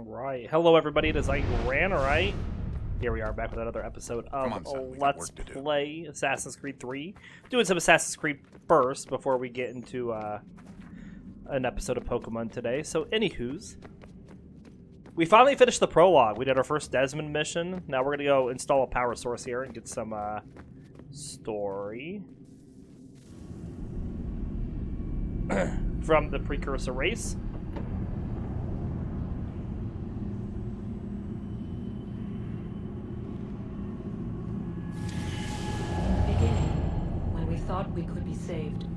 Alright, hello everybody, it is Alright. Here we are back with another episode of Let's Play Assassin's Creed 3. Doing some Assassin's Creed first before we get into an episode of Pokemon today. So anywho's, we finally finished the prologue. We did our first Desmond mission. Now we're going to go install a power source here and get some story from the precursor race. Thought we could be saved.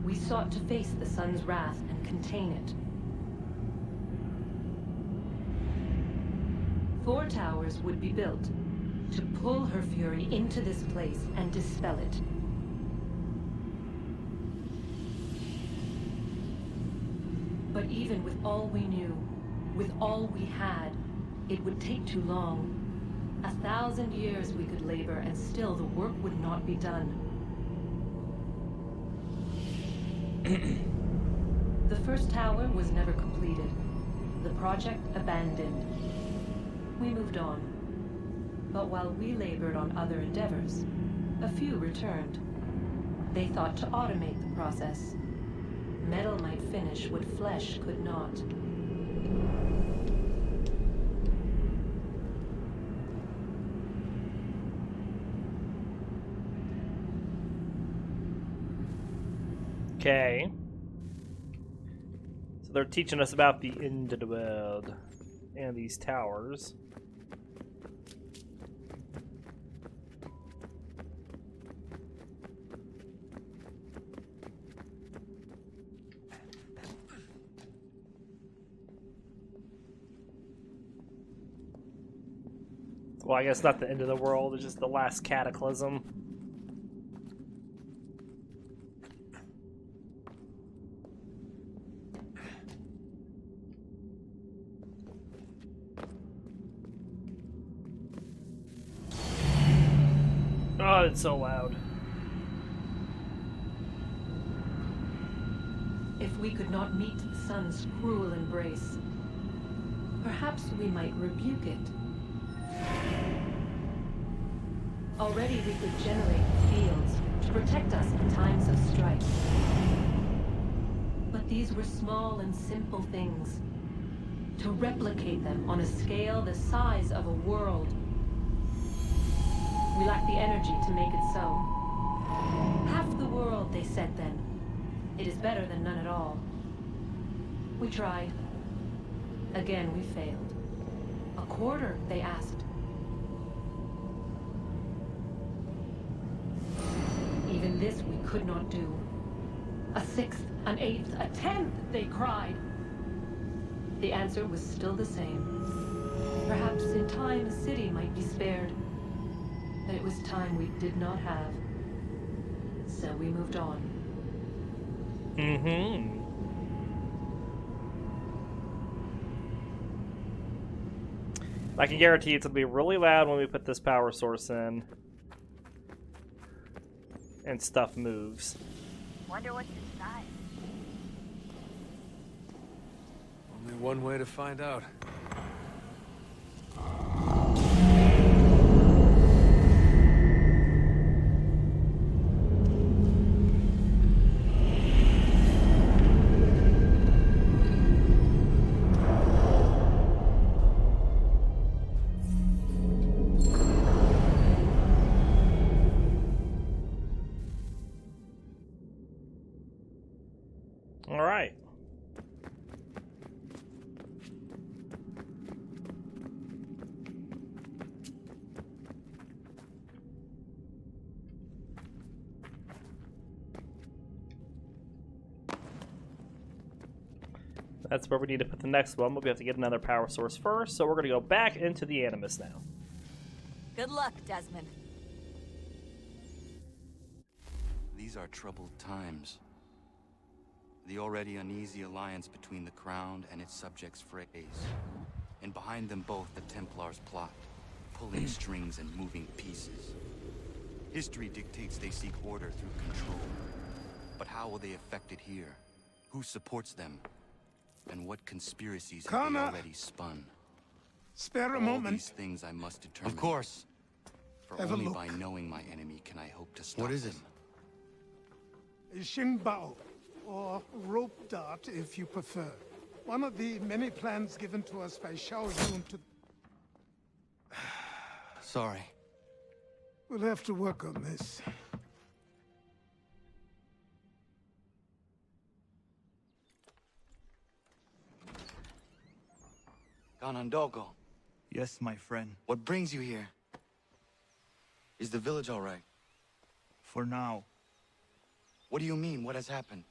We sought to face the sun's wrath and contain it. 4 towers would be built to pull her fury into this place and dispel it. But even with all we knew, with all we had, it would take too long. 1,000 years we could labor and still the work would not be done. The first tower was never completed. The project abandoned. We moved on. But while we labored on other endeavors, a few returned. They thought to automate the process. Metal might finish what flesh could not. Okay. So they're teaching us about the end of the world and these towers. Well, I guess not the end of the world, it's just the last cataclysm. Oh, it's so loud. If we could not meet the sun's cruel embrace, perhaps we might rebuke it. Already we could generate fields to protect us in times of strife. But these were small and simple things. To replicate them on a scale the size of a world, we lack the energy to make it so. Half the world, they said then. It is better than none at all. We tried. Again, we failed. A quarter, they asked. Even this we could not do. A 6th, an 8th, a 10th, they cried. The answer was still the same. Perhaps in time a city might be spared. But it was time we did not have. So we moved on. I can guarantee it's going to be really loud when we put this power source in. And stuff moves. Wonder what's inside. Only one way to find out. All right. That's where we need to put the next one, but we have to get another power source first, so we're going to go back into the Animus now. Good luck, Desmond. These are troubled times. The already uneasy alliance between the Crown and its subjects frays. And behind them both the Templars plot, pulling strings and moving pieces. History dictates they seek order through control. But how will they affect it here? Who supports them? And what conspiracies have they already spun? Spare a All moment. these things I must determine. Of course. For Have a only look. by knowing my enemy can I hope to stop What is it? him. A Xingbao, or rope dart if you prefer. One of the many plans given to us by Xiao Yun to... Sorry. We'll have to work on this. Ganondogo, Yes, my friend. what brings you here? Is the village all right? For now. What do you mean? What has happened?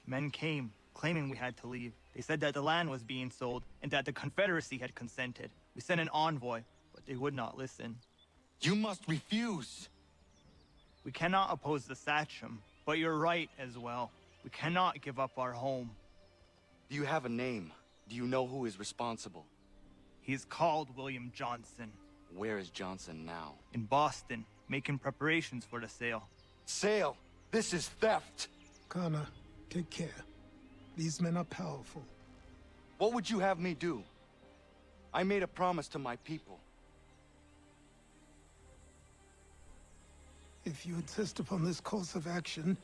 Men came, claiming we had to leave. They said that the land was being sold, and that the Confederacy had consented. We sent an envoy, but they would not listen. You must refuse! We cannot oppose the Sachem, but you're right as well. We cannot give up our home. Do you have a name? Do you know who is responsible? He is called William Johnson. Where is Johnson now? In Boston, making preparations for the sale. Sale! This is theft! Kana, take care. These men are powerful. What would you have me do? I made a promise to my people. If you insist upon this course of action,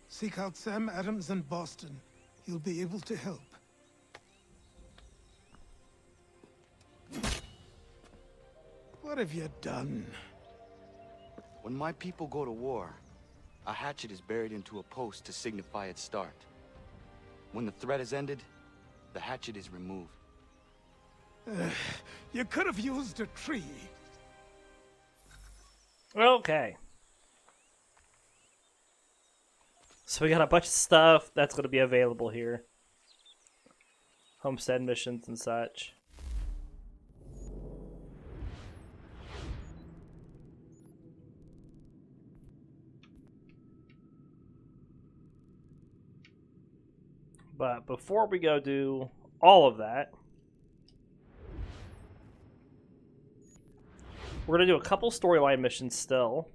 seek out Sam Adams in Boston. He'll be able to help. What have you done? When my people go to war, a hatchet is buried into a post to signify its start. When the threat is ended, the hatchet is removed. You could have used a tree. Okay. So we got a bunch of stuff that's going to be available here. Homestead missions and such. But before we go do all of that, we're going to do a couple storyline missions still.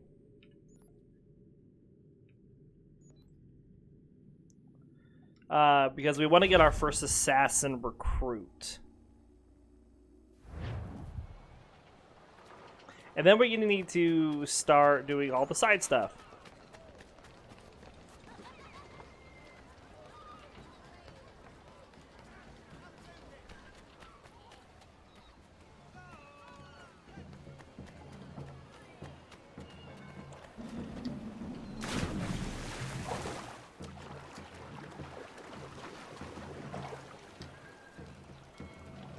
Because we want to get our first assassin recruit. And then we're going to need to start doing all the side stuff.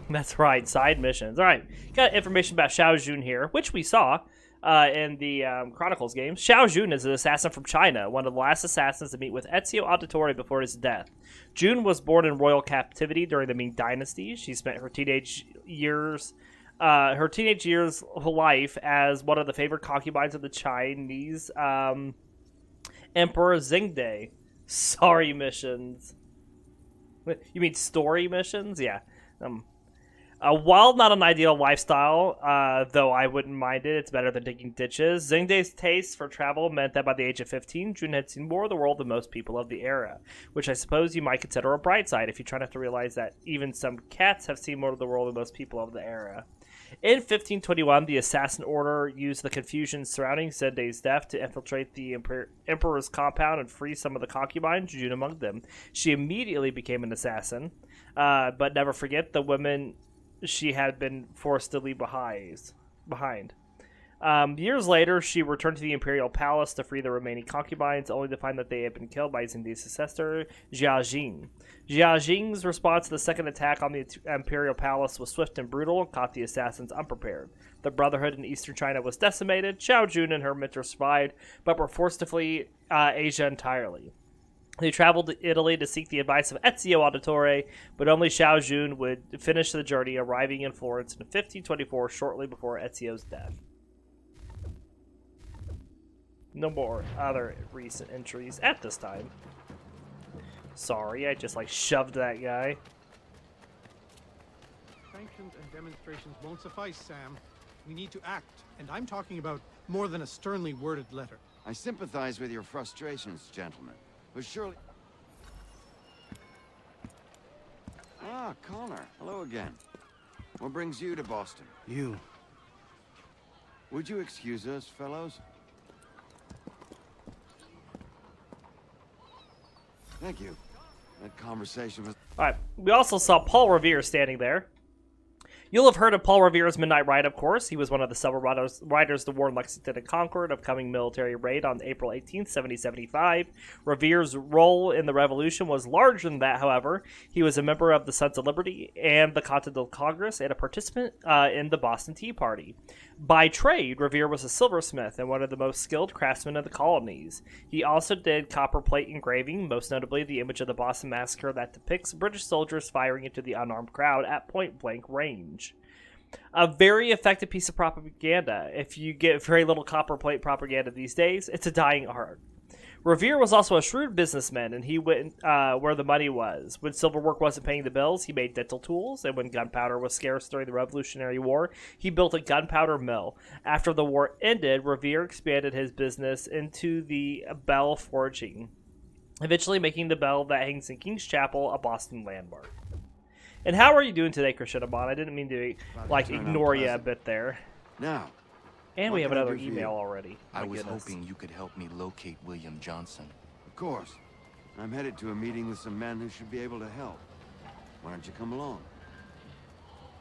That's right, side missions. All right, got information about Xiao Jun here, which we saw in the Chronicles games. Xiao Jun is an assassin from China, one of the last assassins to meet with Ezio Auditore before his death. Jun was born in royal captivity during the Ming Dynasty. She spent her teenage years life as one of the favorite concubines of the Chinese Emperor Xingde. Sorry missions. You mean story missions? Yeah. While not an ideal lifestyle, though I wouldn't mind it, it's better than digging ditches. Xingde's taste for travel meant that by the age of 15, Jun had seen more of the world than most people of the era, which I suppose you might consider a bright side if you try not to realize that even some cats have seen more of the world than most people of the era. In 1521, the Assassin Order used the confusion surrounding Xingde's death to infiltrate the Emperor's compound and free some of the concubines, Jun among them. She immediately became an assassin, but never forget the women she had been forced to leave behind. Years later, she returned to the Imperial Palace to free the remaining concubines, only to find that they had been killed by Xingde's successor, Jia Jing. Jia Jing's response to the second attack on the Imperial Palace was swift and brutal and caught the assassins unprepared. The Brotherhood in eastern China was decimated. Xiao Jun and her mentor survived, but were forced to flee Asia entirely. They traveled to Italy to seek the advice of Ezio Auditore, but only Xiao Jun would finish the journey, arriving in Florence in 1524, shortly before Ezio's death. No more other recent entries at this time. Sorry, I just shoved that guy. Sanctions and demonstrations won't suffice, Sam. We need to act, and I'm talking about more than a sternly worded letter. I sympathize with your frustrations, gentlemen. But surely... Ah, Connor. Hello again. What brings you to Boston? You. Would you excuse us, fellows? Thank you. That conversation was... Alright, we also saw Paul Revere standing there. You'll have heard of Paul Revere's Midnight Ride, of course. He was one of the several riders to warn Lexington and Concord of coming military raid on April 18th, 1775. Revere's role in the Revolution was larger than that, however. He was a member of the Sons of Liberty and the Continental Congress and a participant in the Boston Tea Party. By trade, Revere was a silversmith and one of the most skilled craftsmen of the colonies. He also did copperplate engraving, most notably the image of the Boston Massacre that depicts British soldiers firing into the unarmed crowd at point-blank range. A very effective piece of propaganda. If you get very little copperplate propaganda these days, it's a dying art. Revere was also a shrewd businessman, and he went where the money was. When silverwork wasn't paying the bills, he made dental tools, and when gunpowder was scarce during the Revolutionary War, he built a gunpowder mill. After the war ended, Revere expanded his business into the bell forging, eventually making the bell that hangs in King's Chapel a Boston landmark. And how are you doing today, Krishinabon? I didn't mean to ignore you a bit there. Now, and we have another email already. I was hoping you could help me locate William Johnson. of course. I'm headed to a meeting with some men who should be able to help. Why don't you come along?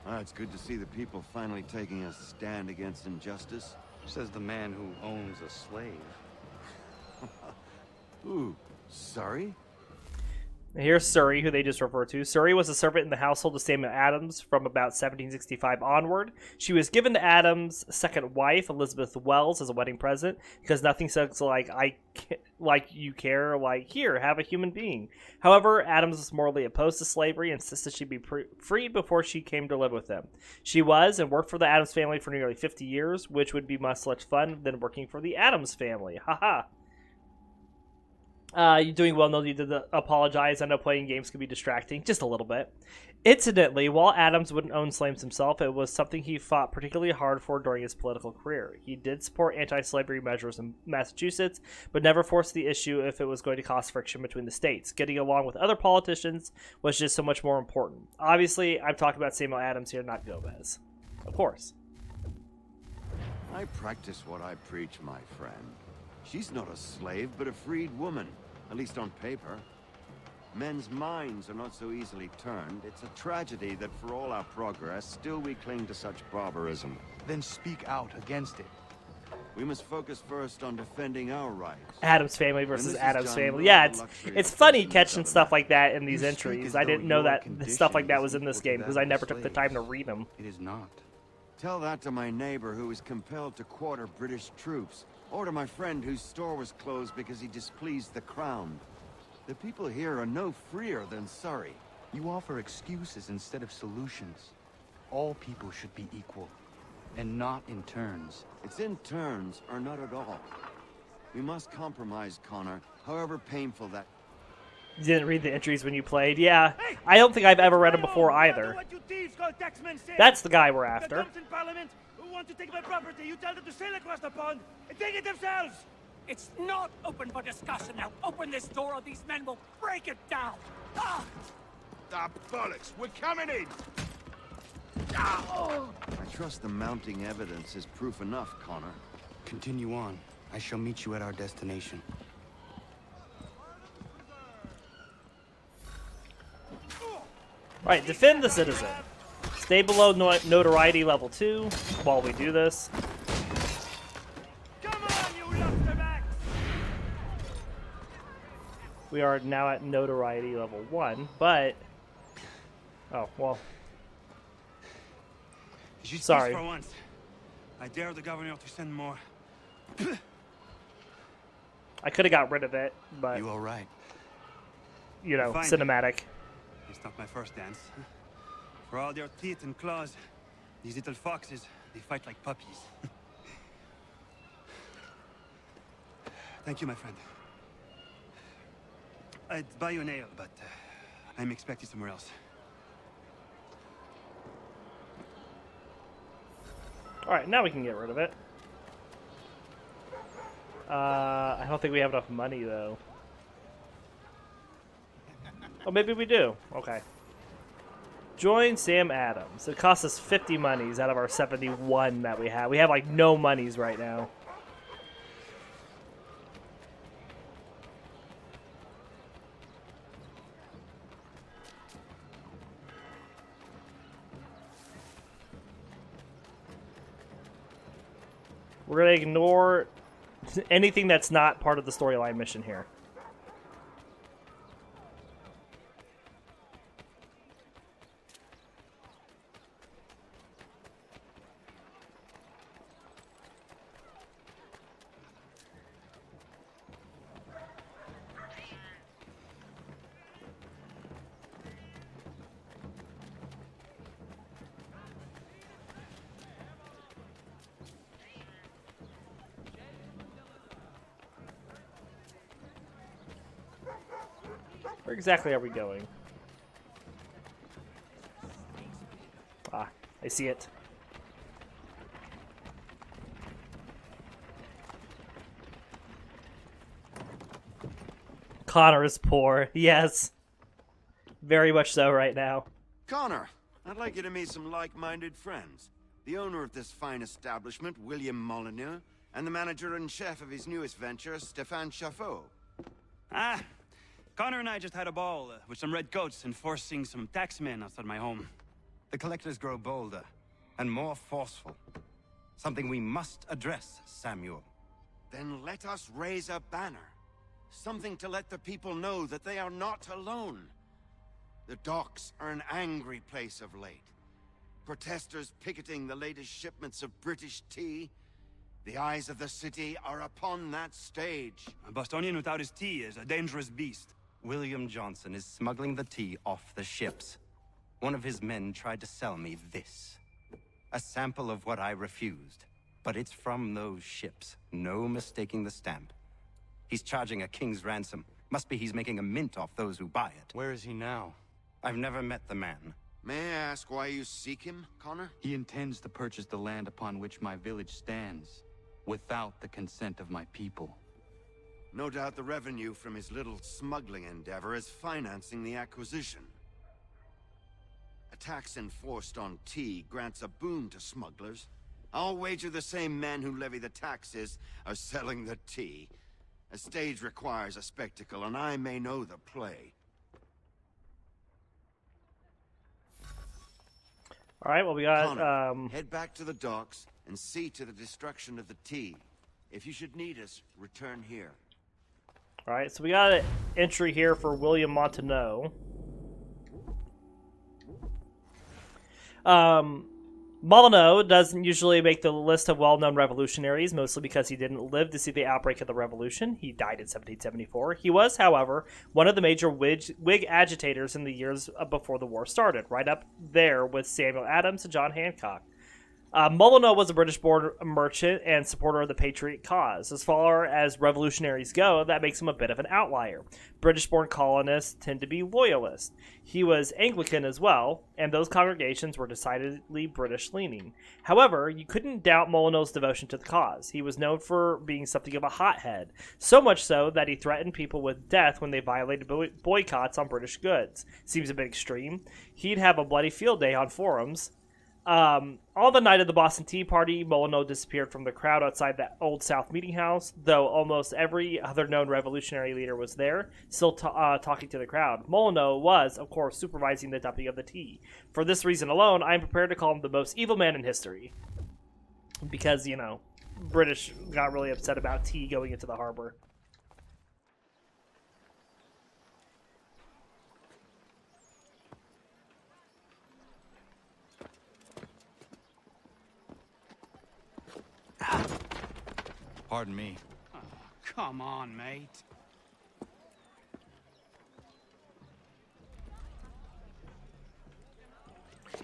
It's good to see the people finally taking a stand against injustice. Says the man who owns a slave. Ooh, sorry? Here's Surrey, who they just referred to. Surrey was a servant in the household of Samuel Adams from about 1765 onward. She was given to Adams' second wife, Elizabeth Wells, as a wedding present, because nothing says like you care, like, here, have a human being. However, Adams was morally opposed to slavery and insisted she be freed before she came to live with him. She was and worked for the Adams family for nearly 50 years, which would be much less fun than working for the Adams family. Haha. You're doing well. No need to apologize. I know playing games can be distracting, just a little bit. Incidentally, while Adams wouldn't own slaves himself, it was something he fought particularly hard for during his political career. He did support anti-slavery measures in Massachusetts, but never forced the issue if it was going to cause friction between the states. Getting along with other politicians was just so much more important. Obviously, I'm talking about Samuel Adams here, not Gomez. Of course. I practice what I preach, my friend. She's not a slave, but a freed woman. At least on paper. Men's minds are not so easily turned. It's a tragedy that for all our progress, still we cling to such barbarism. Then speak out against it. We must focus first on defending our rights. Adams family versus Adams family. Yeah, it's funny catching stuff like that in these entries. I didn't know that stuff like that was in this game because I never took the time to read them. It is not. Tell that to my neighbor who was compelled to quarter British troops. Or to my friend whose store was closed because he displeased the crown. The people here are no freer than Surrey. You offer excuses instead of solutions. All people should be equal, and not in turns. It's in turns, or not at all. We must compromise, Connor, however painful that... You didn't read the entries when you played? Yeah, I don't think I've ever read them before either. That's the guy we're after. Want to take my property, you tell them to sail across the pond and take it themselves! It's not open for discussion now. Open this door or these men will break it down! Ah, bollocks! We're coming in! I trust the mounting evidence is proof enough, Connor. Continue on. I shall meet you at our destination. Right, defend the citizen. Stay below notoriety level 2 while we do this. come on, you lobsterbacks! We are now at notoriety level 1, but... Oh, well. Sorry. For once. I dare the governor to send more. I could have got rid of it, but... You all right? You know, Fine. cinematic. It's not my first dance. For all their teeth and claws, these little foxes, they fight like puppies. Thank you, my friend. I'd buy you an ale, but I'm expecting somewhere else. Alright, now we can get rid of it. I don't think we have enough money, though. Oh, maybe we do. Okay. Join Sam Adams. It costs us 50 monies out of our 71 that we have. We have like no monies right now. We're going to ignore anything that's not part of the storyline mission here. Where exactly are we going? Ah, I see it. Connor is poor. Yes. Very much so right now. Connor, I'd like you to meet some like-minded friends. The owner of this fine establishment, William Molyneux, and the manager and chef of his newest venture, Stéphane Chaffeau. Ah, Connor and I just had a ball with some red coats enforcing some taxmen outside my home. The collectors grow bolder and more forceful. Something we must address, Samuel. Then let us raise a banner. Something to let the people know that they are not alone. The docks are an angry place of late. Protesters picketing the latest shipments of British tea. The eyes of the city are upon that stage. A Bostonian without his tea is a dangerous beast. William Johnson is smuggling the tea off the ships. One of his men tried to sell me this. A sample of what I refused. But it's from those ships. No mistaking the stamp. He's charging a king's ransom. Must be he's making a mint off those who buy it. Where is he now? I've never met the man. May I ask why you seek him, Connor? He intends to purchase the land upon which my village stands, without the consent of my people. No doubt the revenue from his little smuggling endeavor is financing the acquisition. A tax enforced on tea grants a boon to smugglers. I'll wager the same men who levy the taxes are selling the tea. A stage requires a spectacle, and I may know the play. All right, well, we got... Connor, head back to the docks and see to the destruction of the tea. If you should need us, return here. All right, so we got an entry here for William Montaneau. Molyneux doesn't usually make the list of well-known revolutionaries, mostly because he didn't live to see the outbreak of the revolution. He died in 1774. He was, however, one of the major Whig agitators in the years before the war started, right up there with Samuel Adams and John Hancock. Molyneux was a British-born merchant and supporter of the Patriot cause. As far as revolutionaries go, that makes him a bit of an outlier. British-born colonists tend to be loyalists. He was Anglican as well, and those congregations were decidedly British-leaning. However, you couldn't doubt Molyneux's devotion to the cause. He was known for being something of a hothead, so much so that he threatened people with death when they violated boycotts on British goods. Seems a bit extreme. He'd have a bloody field day on forums. On the night of the Boston Tea Party, Molyneux disappeared from the crowd outside the Old South Meeting House, though almost every other known revolutionary leader was there, still talking to the crowd. Molyneux was, of course, supervising the dumping of the tea. For this reason alone, I am prepared to call him the most evil man in history. Because, you know, British got really upset about tea going into the harbor. Pardon me. Oh, come on, mate.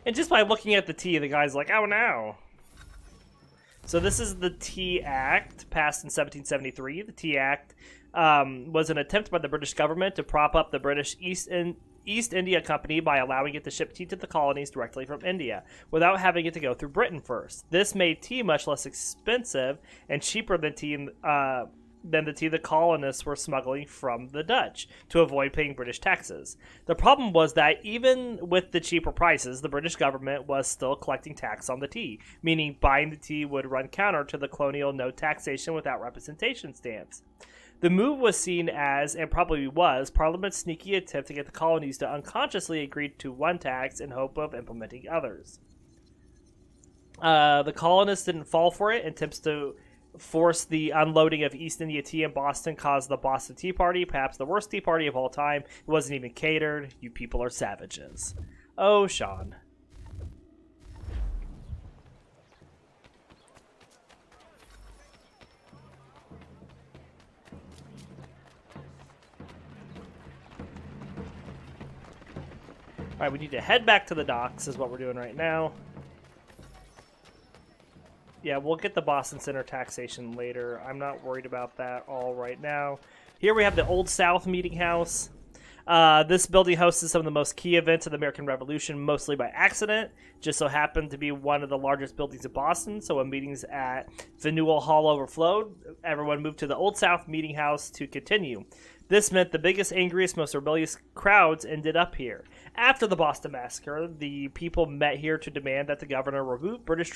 And just by looking at the tea, the guy's like, oh no. So this is the Tea Act, passed in 1773. The Tea Act was an attempt by the British government to prop up the British East India Company by allowing it to ship tea to the colonies directly from India, without having it to go through Britain first. This made tea much less expensive and cheaper than tea than the tea the colonists were smuggling from the Dutch to avoid paying British taxes. The problem was that even with the cheaper prices, the British government was still collecting tax on the tea, meaning buying the tea would run counter to the colonial no taxation without representation stance. The move was seen as, and probably was, Parliament's sneaky attempt to get the colonies to unconsciously agree to one tax in hope of implementing others. The colonists didn't fall for it, and attempts to force the unloading of East India tea in Boston caused the Boston Tea Party, perhaps the worst tea party of all time. It wasn't even catered. You people are savages. Oh, Sean. Alright, we need to head back to the docks is what we're doing right now. Yeah, we'll get the Boston Center taxation later. I'm not worried about that all right now. Here we have the Old South Meeting House. This building hosted some of the most key events of the American Revolution, mostly by accident. Just so happened to be one of the largest buildings in Boston, so when meetings at Faneuil Hall overflowed, everyone moved to the Old South Meeting House to continue. This meant the biggest, angriest, most rebellious crowds ended up here. After the Boston Massacre, the people met here to demand that the governor remove British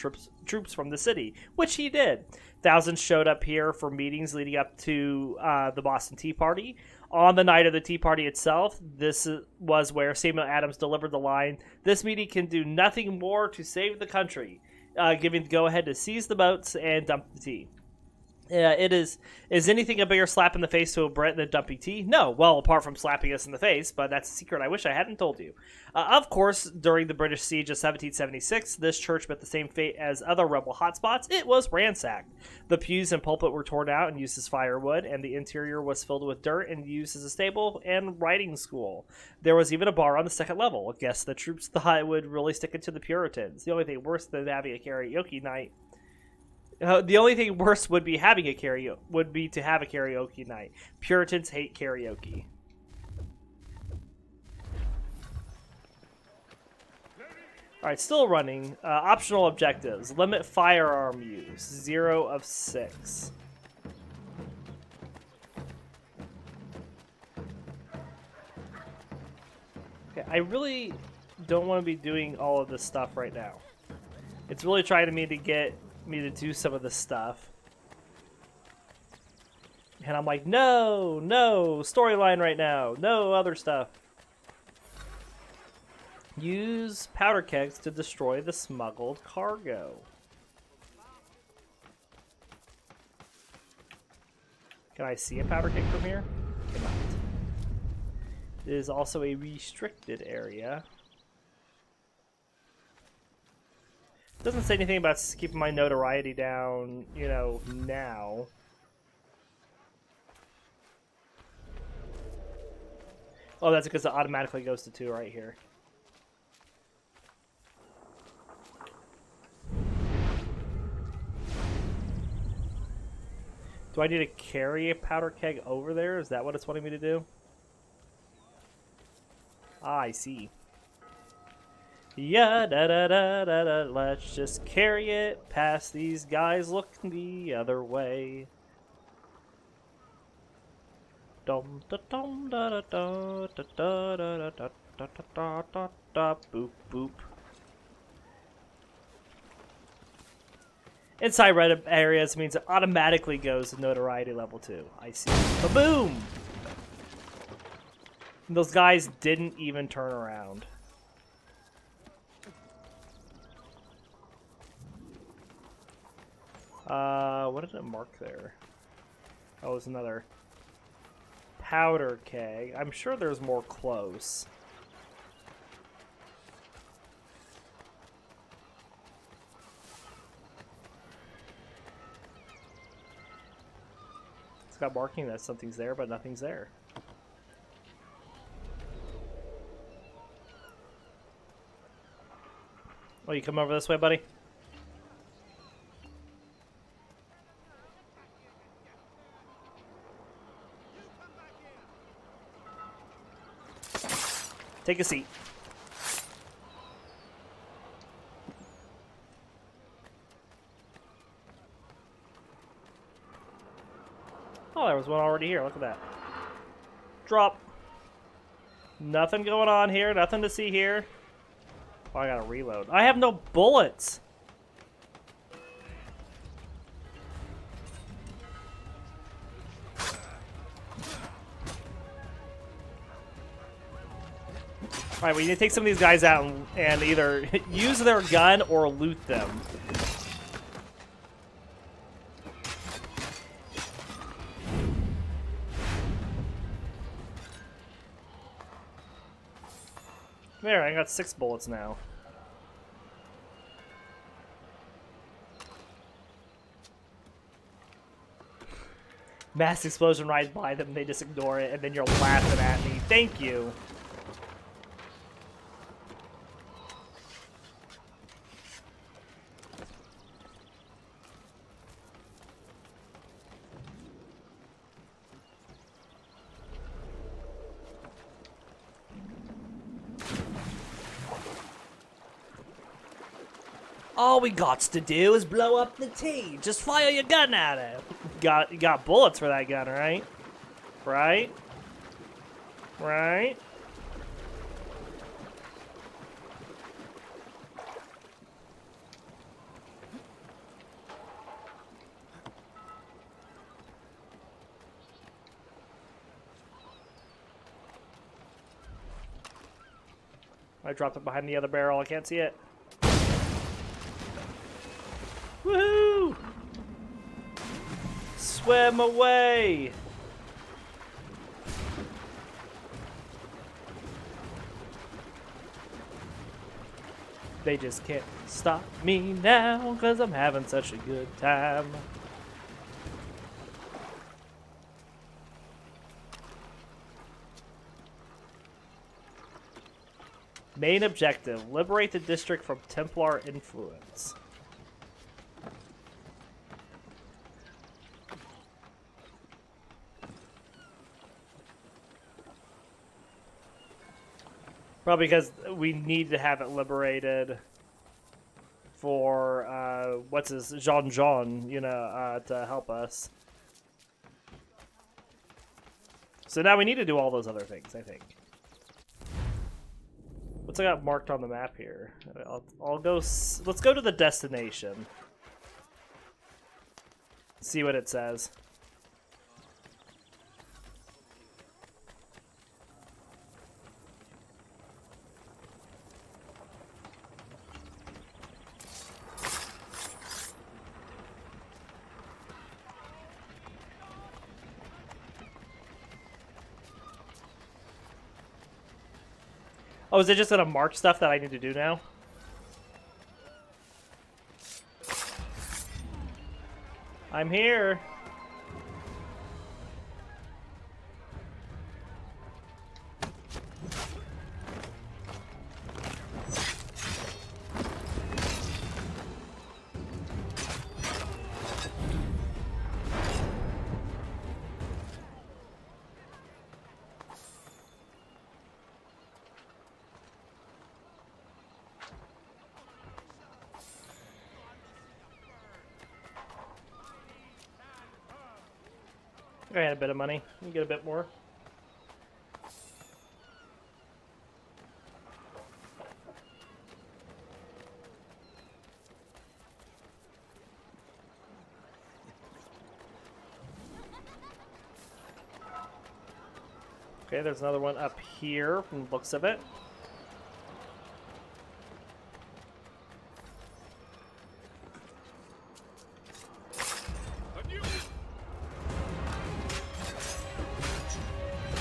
troops from the city, which he did. Thousands showed up here for meetings leading up to the Boston Tea Party. On the night of the Tea Party itself, this was where Samuel Adams delivered the line, "This meeting can do nothing more to save the country," giving the go-ahead to seize the boats and dump the tea. It is anything a bigger slap in the face to a Brit than dumping tea? No, well, apart from slapping us in the face, but that's a secret I wish I hadn't told you. Of course, during the British siege of 1776, this church met the same fate as other rebel hotspots. It was ransacked. The pews and pulpit were torn out and used as firewood, and the interior was filled with dirt and used as a stable and writing school. There was even a bar on the second level. I guess the troops thought it would really stick it to the Puritans. The only thing worse than having a karaoke night the only thing worse would be to have a karaoke night. Puritans hate karaoke. Alright, still running. Optional objectives. Limit firearm use. 0 of 6. Okay, I really don't want to be doing all of this stuff right now. It's really trying to get me to do some of this stuff. And I'm like, no, storyline right now. No other stuff. Use powder kegs to destroy the smuggled cargo. Can I see a powder keg from here? Cannot. It is also a restricted area. Doesn't say anything about keeping my notoriety down, you know, now. Oh, that's because it automatically goes to 2 right here. Do I need to carry a powder keg over there? Is that what it's wanting me to do? Ah, I see. Yeah, da, let's just carry it past these guys looking the other way. Dum da dum da da da da da da da da da da da boop boop. Inside red areas means it automatically goes to notoriety level 2. I see. Ba-boom! Those guys didn't even turn around. What did it mark there? Oh, it's another powder keg. I'm sure there's more close. It's got marking that something's there, but nothing's there. Oh, you come over this way, buddy? Take a seat. Oh, there was one already here. Look at that. Drop. Nothing going on here. Nothing to see here. Oh, I gotta reload. I have no bullets. Alright, we need to take some of these guys out and either use their gun or loot them. There, I got 6 bullets now. Mass explosion right by them, they just ignore it, and then you're laughing at me. Thank you. All we got to do is blow up the T. Just fire your gun at it. You got bullets for that gun, right? Right? Right? I dropped it behind the other barrel. I can't see it. Woohoo! Swim away! They just can't stop me now, 'cause I'm having such a good time. Main objective, liberate the district from Templar influence. Probably because we need to have it liberated for, what's his, Jean, you know, to help us. So now we need to do all those other things, I think. What's I got marked on the map here? I'll go, let's go to the destination. See what it says. Oh, is it just gonna mark stuff that I need to do now? I'm here. I had a bit of money. You get a bit more. Okay, there's another one up here from the looks of it.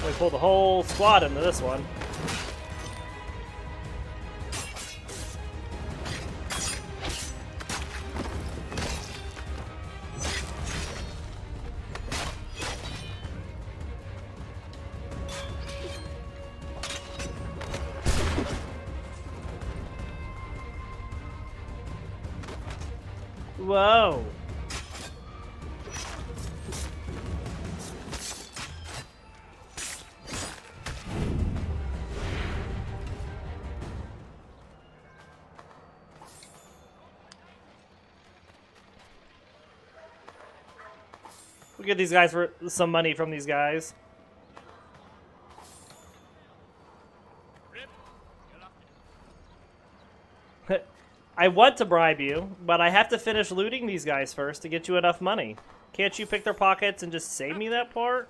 We pulled the whole squad into this one. Whoa. We'll get these guys for some money from these guys. I want to bribe you, but I have to finish looting these guys first to get you enough money. Can't you pick their pockets and just save me that part?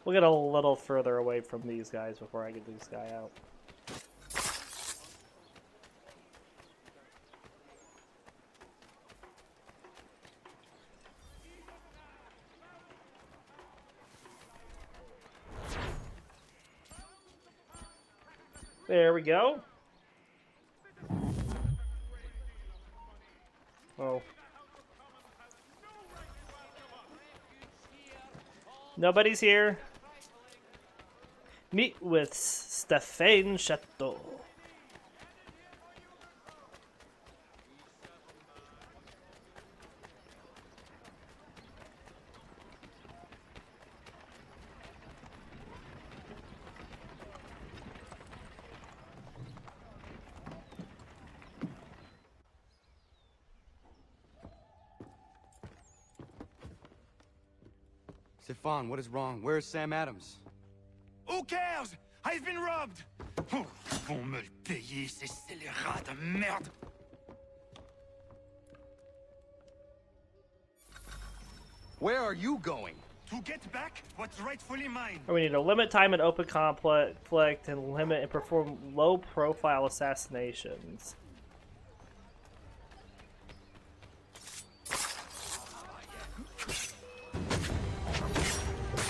We'll get a little further away from these guys before I get this guy out. There we go. Oh. Nobody's here. Meet with Stéphane Chateau. Stefan, what is wrong? Where is Sam Adams? Who cares? I've been robbed! Oh, vont me le payer, ces scélérats de merde! Where are you going? To get back what's rightfully mine. We need to limit time in open conflict and limit and perform low-profile assassinations.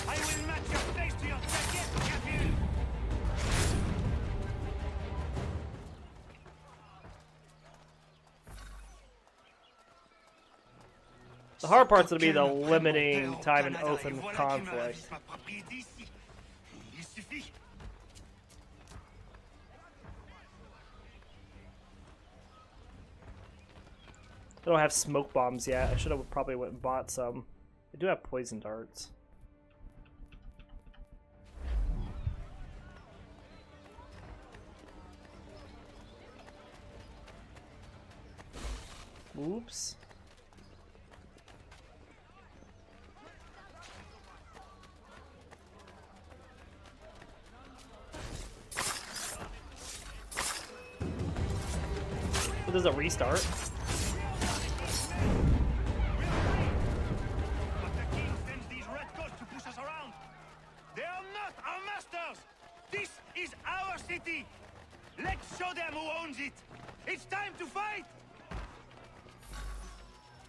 I will match your face to your jacket, have you? The hard part's going to be the limiting time in open conflict. I don't have smoke bombs yet. I should have probably went and bought some. I do have poison darts. Oops. So does it restart? But the king sends these red ghosts to push us around. They are not our masters. This is our city. Let's show them who owns it. It's time to fight.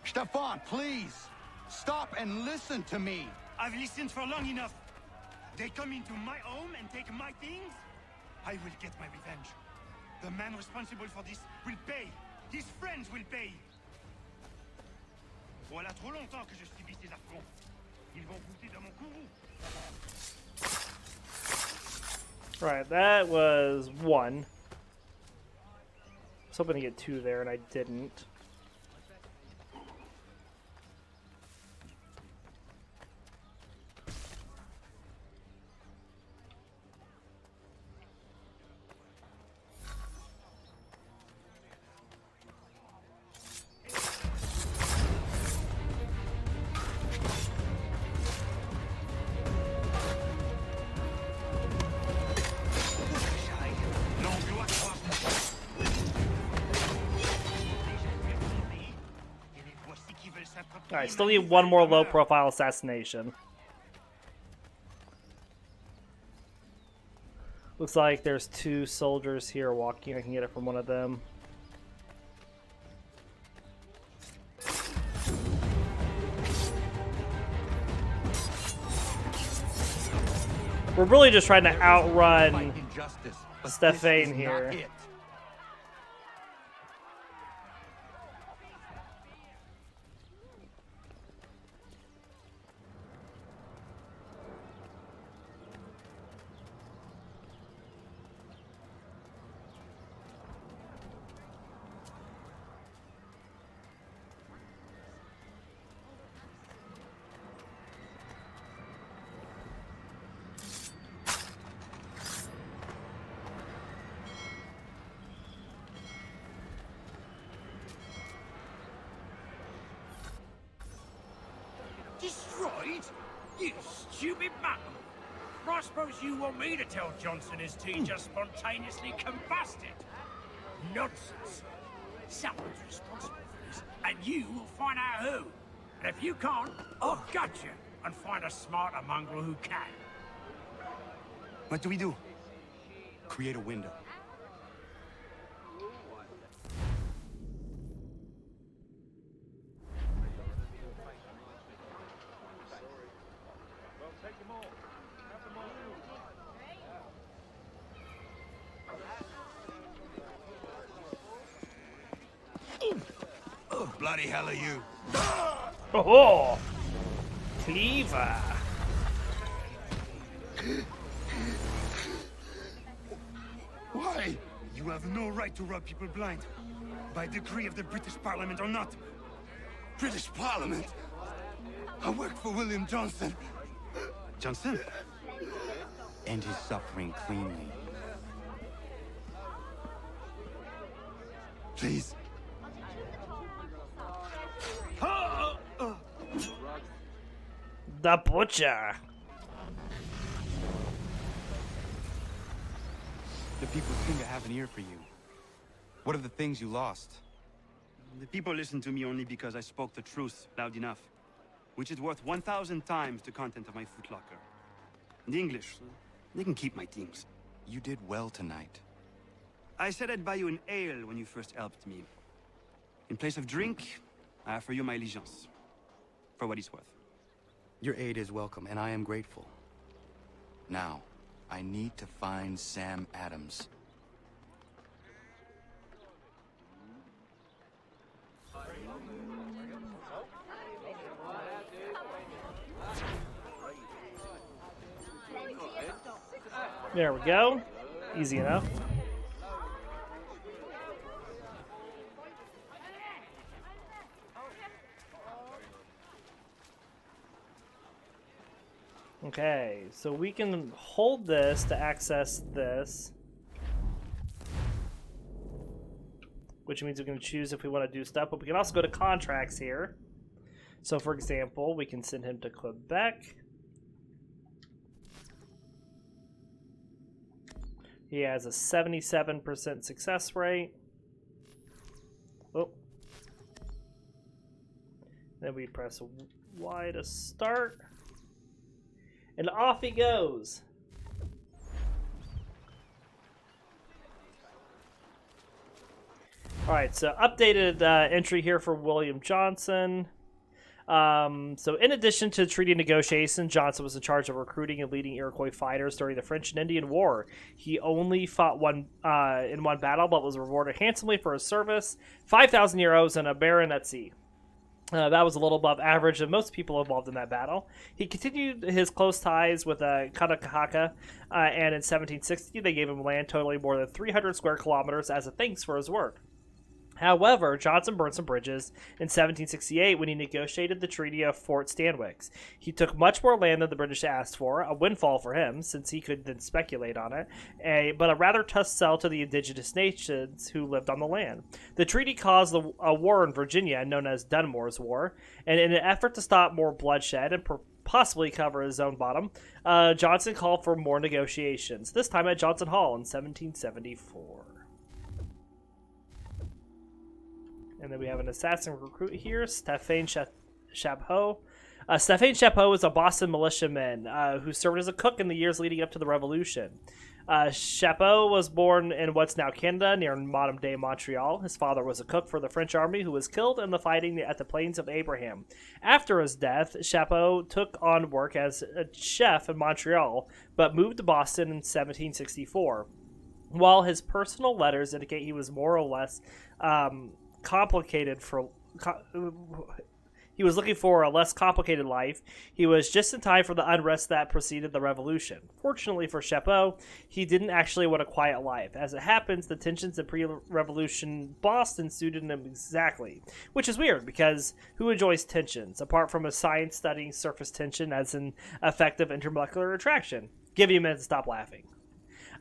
Stefan, please! Stop and listen to me! I've listened for long enough. They come into my home and take my things. I will get my revenge. The man responsible for this will pay. His friends will pay. Voilà trop longtemps que je subis ces affronts. Ils vont goûter dans mon courroux. Right, that was one. I was hoping to get two there, and I didn't. Alright, still need one more low-profile assassination. Looks like there's two soldiers here walking. I can get it from one of them. We're really just trying to outrun Stéphane here. You stupid muckle! I suppose you want me to tell Johnson his tea just spontaneously combusted? Nonsense! Someone's responsible for this, and you will find out who. And if you can't, I'll gut you and find a smarter mongrel who can. What do we do? Create a window. Bloody hell are you? Oh, Cleaver. Why? You have no right to rub people blind. By decree of the British Parliament or not. British Parliament? I work for William Johnson. Johnson? End his suffering cleanly. Please. The Butcher. The people seem to have an ear for you. What are the things you lost? The people listen to me only because I spoke the truth loud enough, which is worth 1,000 times the content of my footlocker. The English, they can keep my things. You did well tonight. I said I'd buy you an ale when you first helped me. In place of drink, I offer you my allegiance. For what it's worth. Your aid is welcome, and I am grateful. Now, I need to find Sam Adams. There we go. Easy enough. Okay, so we can hold this to access this, which means we can choose if we want to do stuff, but we can also go to contracts here. So for example, we can send him to Quebec. He has a 77% success rate. Oh. Then we press Y to start. And off he goes. Alright, so updated entry here for William Johnson. So in addition to treaty negotiations, Johnson was in charge of recruiting and leading Iroquois fighters during the French and Indian War. He only fought in one battle, but was rewarded handsomely for his service, 5,000 euros and a baronetcy. That was a little above average than most people involved in that battle. He continued his close ties with Kanakahaka, and in 1760 they gave him land totaling more than 300 square kilometers as a thanks for his work. However, Johnson burned some bridges in 1768 when he negotiated the Treaty of Fort Stanwix. He took much more land than the British asked for, a windfall for him, since he could then speculate on it, but a rather tough sell to the indigenous nations who lived on the land. The treaty caused a war in Virginia, known as Dunmore's War, and in an effort to stop more bloodshed and possibly cover his own bottom, Johnson called for more negotiations, this time at Johnson Hall in 1774. And then we have an assassin recruit here, Stéphane Chapot. Stéphane Chapot is a Boston militiaman who served as a cook in the years leading up to the Revolution. Chapot was born in what's now Canada, near modern-day Montreal. His father was a cook for the French army who was killed in the fighting at the Plains of Abraham. After his death, Chapot took on work as a chef in Montreal, but moved to Boston in 1764. While his personal letters indicate he was more or less he was looking for a less complicated life, he was just in time for the unrest that preceded the revolution. Fortunately for Chapot, he didn't actually want a quiet life. As it happens, the tensions in pre-revolution Boston suited him exactly, which is weird because who enjoys tensions apart from a science studying surface tension as an effect of intermolecular attraction? Give you a minute to stop laughing.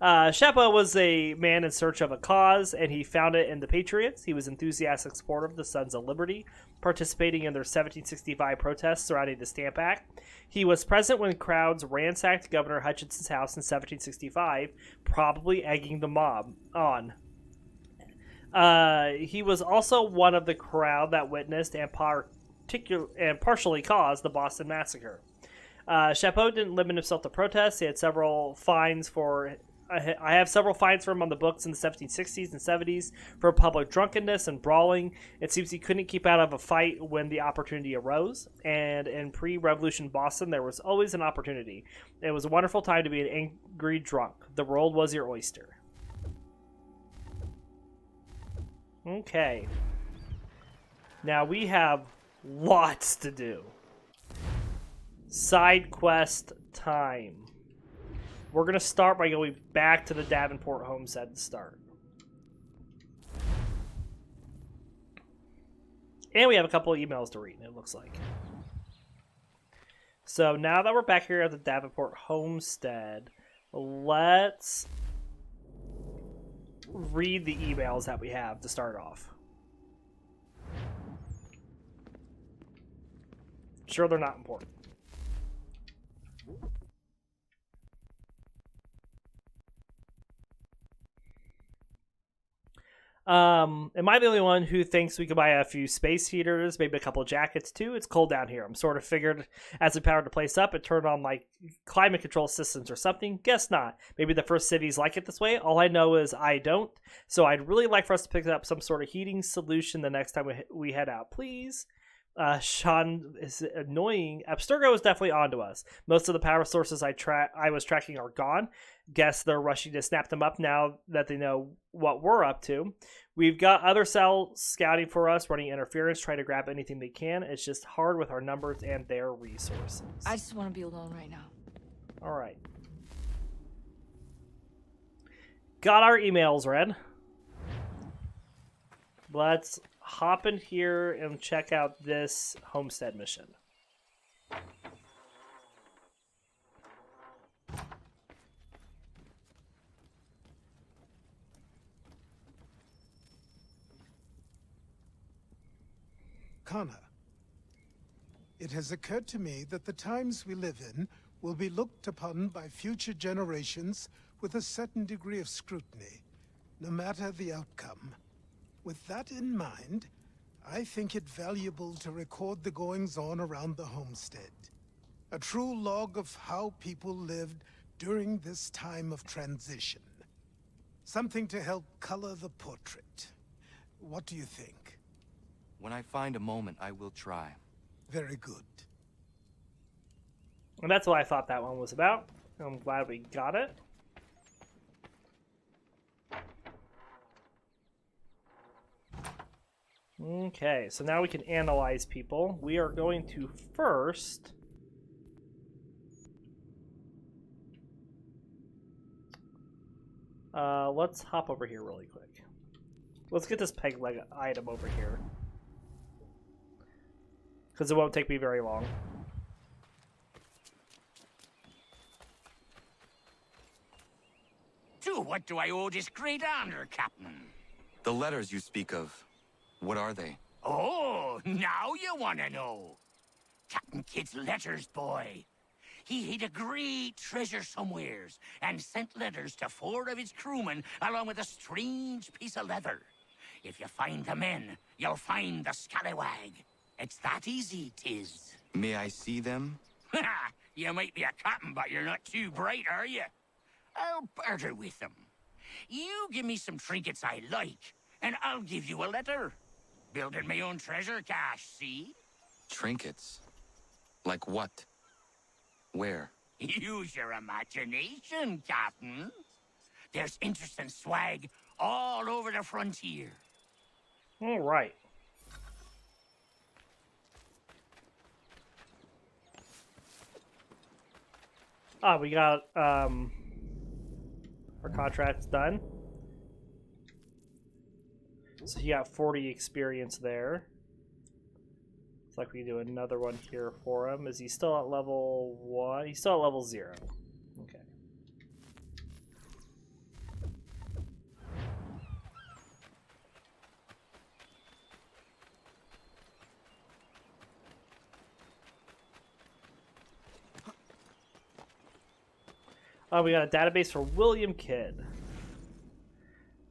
Sheppa was a man in search of a cause, and he found it in the Patriots. He was an enthusiastic supporter of the Sons of Liberty, participating in their 1765 protests surrounding the Stamp Act. He was present when crowds ransacked Governor Hutchinson's house in 1765, probably egging the mob on. He was also one of the crowd that witnessed and partially caused the Boston Massacre. Chapeau didn't limit himself to protests. He had several fines for... I have several fines for him on the books in the 1760s and 70s for public drunkenness and brawling. It seems he couldn't keep out of a fight when the opportunity arose. And in pre-revolution Boston, there was always an opportunity. It was a wonderful time to be an angry drunk. The world was your oyster. Okay. Now we have lots to do. Side quest time. We're going to start by going back to the Davenport homestead to start. And we have a couple of emails to read, it looks like. So now that we're back here at the Davenport homestead, let's read the emails that we have to start off. Sure, they're not important. Am I the only one who thinks we could buy a few space heaters, maybe a couple of jackets too? It's cold down here. I'm sort of figured as we powered the place up, it turned on like climate control systems or something. Guess not. Maybe the first cities like it this way. All I know is I don't. So I'd really like for us to pick up some sort of heating solution the next time we head out, please. Sean is annoying. Abstergo is definitely onto us. Most of the power sources I was tracking are gone. Guess they're rushing to snap them up now that they know what we're up to. We've got other cells scouting for us, running interference, trying to grab anything they can. It's just hard with our numbers and their resources. I just want to be alone right now. All right. Got our emails read. Let's hop in here and check out this homestead mission. Connor, it has occurred to me that the times we live in will be looked upon by future generations with a certain degree of scrutiny, no matter the outcome. With that in mind, I think it valuable to record the goings-on around the homestead. A true log of how people lived during this time of transition. Something to help color the portrait. What do you think? When I find a moment, I will try. Very good. And that's what I thought that one was about. I'm glad we got it. Okay, so now we can analyze people. We are going to first... let's hop over here really quick. Let's get this peg leg item over here. Because it won't take me very long. To what do I owe this great honor, Captain? The letters you speak of, what are they? Oh, now you want to know. Captain Kidd's letters, boy. He hid a great treasure somewheres and sent letters to 4 of his crewmen along with a strange piece of leather. If you find the men, you'll find the scallywag. It's that easy, 'tis. May I see them? You might be a captain, but you're not too bright, are you? I'll barter with them. You give me some trinkets I like, and I'll give you a letter. Building my own treasure cache, see? Trinkets? Like what? Where? Use your imagination, Captain. There's interesting swag all over the frontier. All right. Ah, we got our contract's done. So he got 40 experience there. It's like we do another one here for him. Is he still at level 1? He's still at level 0. Okay. We got a database for William Kidd.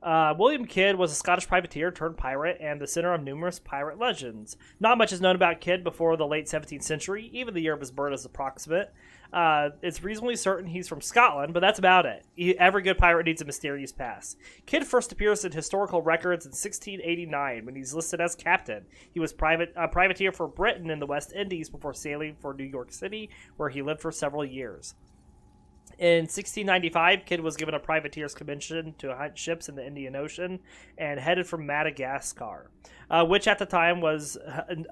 William Kidd was a Scottish privateer turned pirate and the center of numerous pirate legends. Not much is known about Kidd before the late 17th century. Even the year of his birth is approximate. It's reasonably certain he's from Scotland, but that's about it. Every good pirate needs a mysterious past. Kidd first appears in historical records in 1689 when he's listed as captain. He was a privateer for Britain in the West Indies before sailing for New York City, where he lived for several years. In 1695, Kidd was given a privateer's commission to hunt ships in the Indian Ocean and headed for Madagascar, which at the time was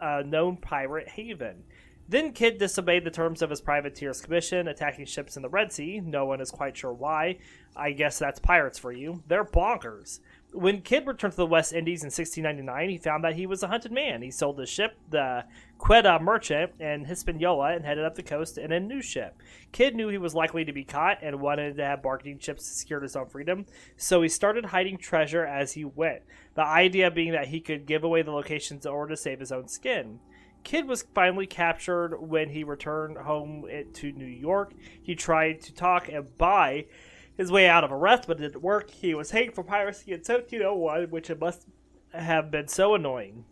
a known pirate haven. Then Kidd disobeyed the terms of his privateer's commission, attacking ships in the Red Sea. No one is quite sure why. I guess that's pirates for you. They're bonkers. When Kidd returned to the West Indies in 1699, he found that he was a hunted man. He sold his ship, the Quetta Merchant, in Hispaniola and headed up the coast in a new ship. Kidd knew he was likely to be caught and wanted to have bargaining chips to secure his own freedom, so he started hiding treasure as he went, the idea being that he could give away the locations in order to save his own skin. Kidd was finally captured when he returned home to New York. He tried to talk and buy his way out of arrest, but it didn't work. He was hanged for piracy in 1701, which it must have been so annoying.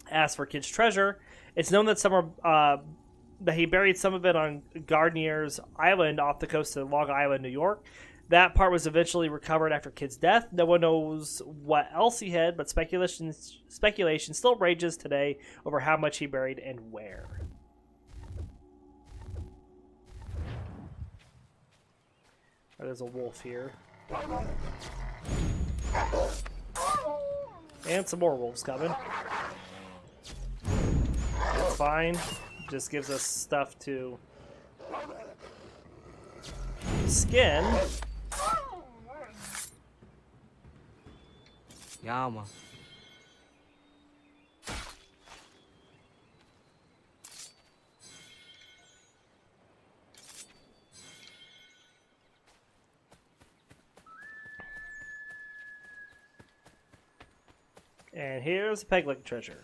As for Kidd's treasure, it's known that that he buried some of it on Gardner's Island off the coast of Long Island, New York. That part was eventually recovered after Kidd's death. No one knows what else he had, but speculation still rages today over how much he buried and where. There's a wolf here. And some more wolves coming. It's fine. Just gives us stuff to skin. Yama. And here's the Pegleg treasure.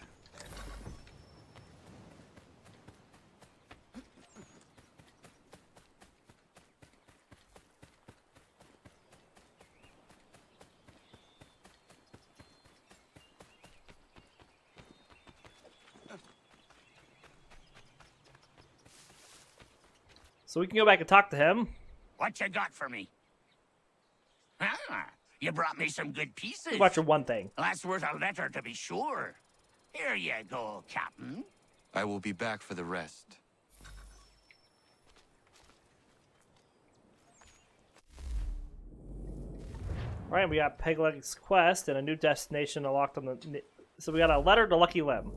So we can go back and talk to him. What you got for me? Ah, you brought me some good pieces. Watch your one thing. That's worth a letter to be sure. Here you go, Captain. I will be back for the rest. Alright, we got Pegleg's quest and a new destination unlocked on the... So we got a letter to Lucky Lem.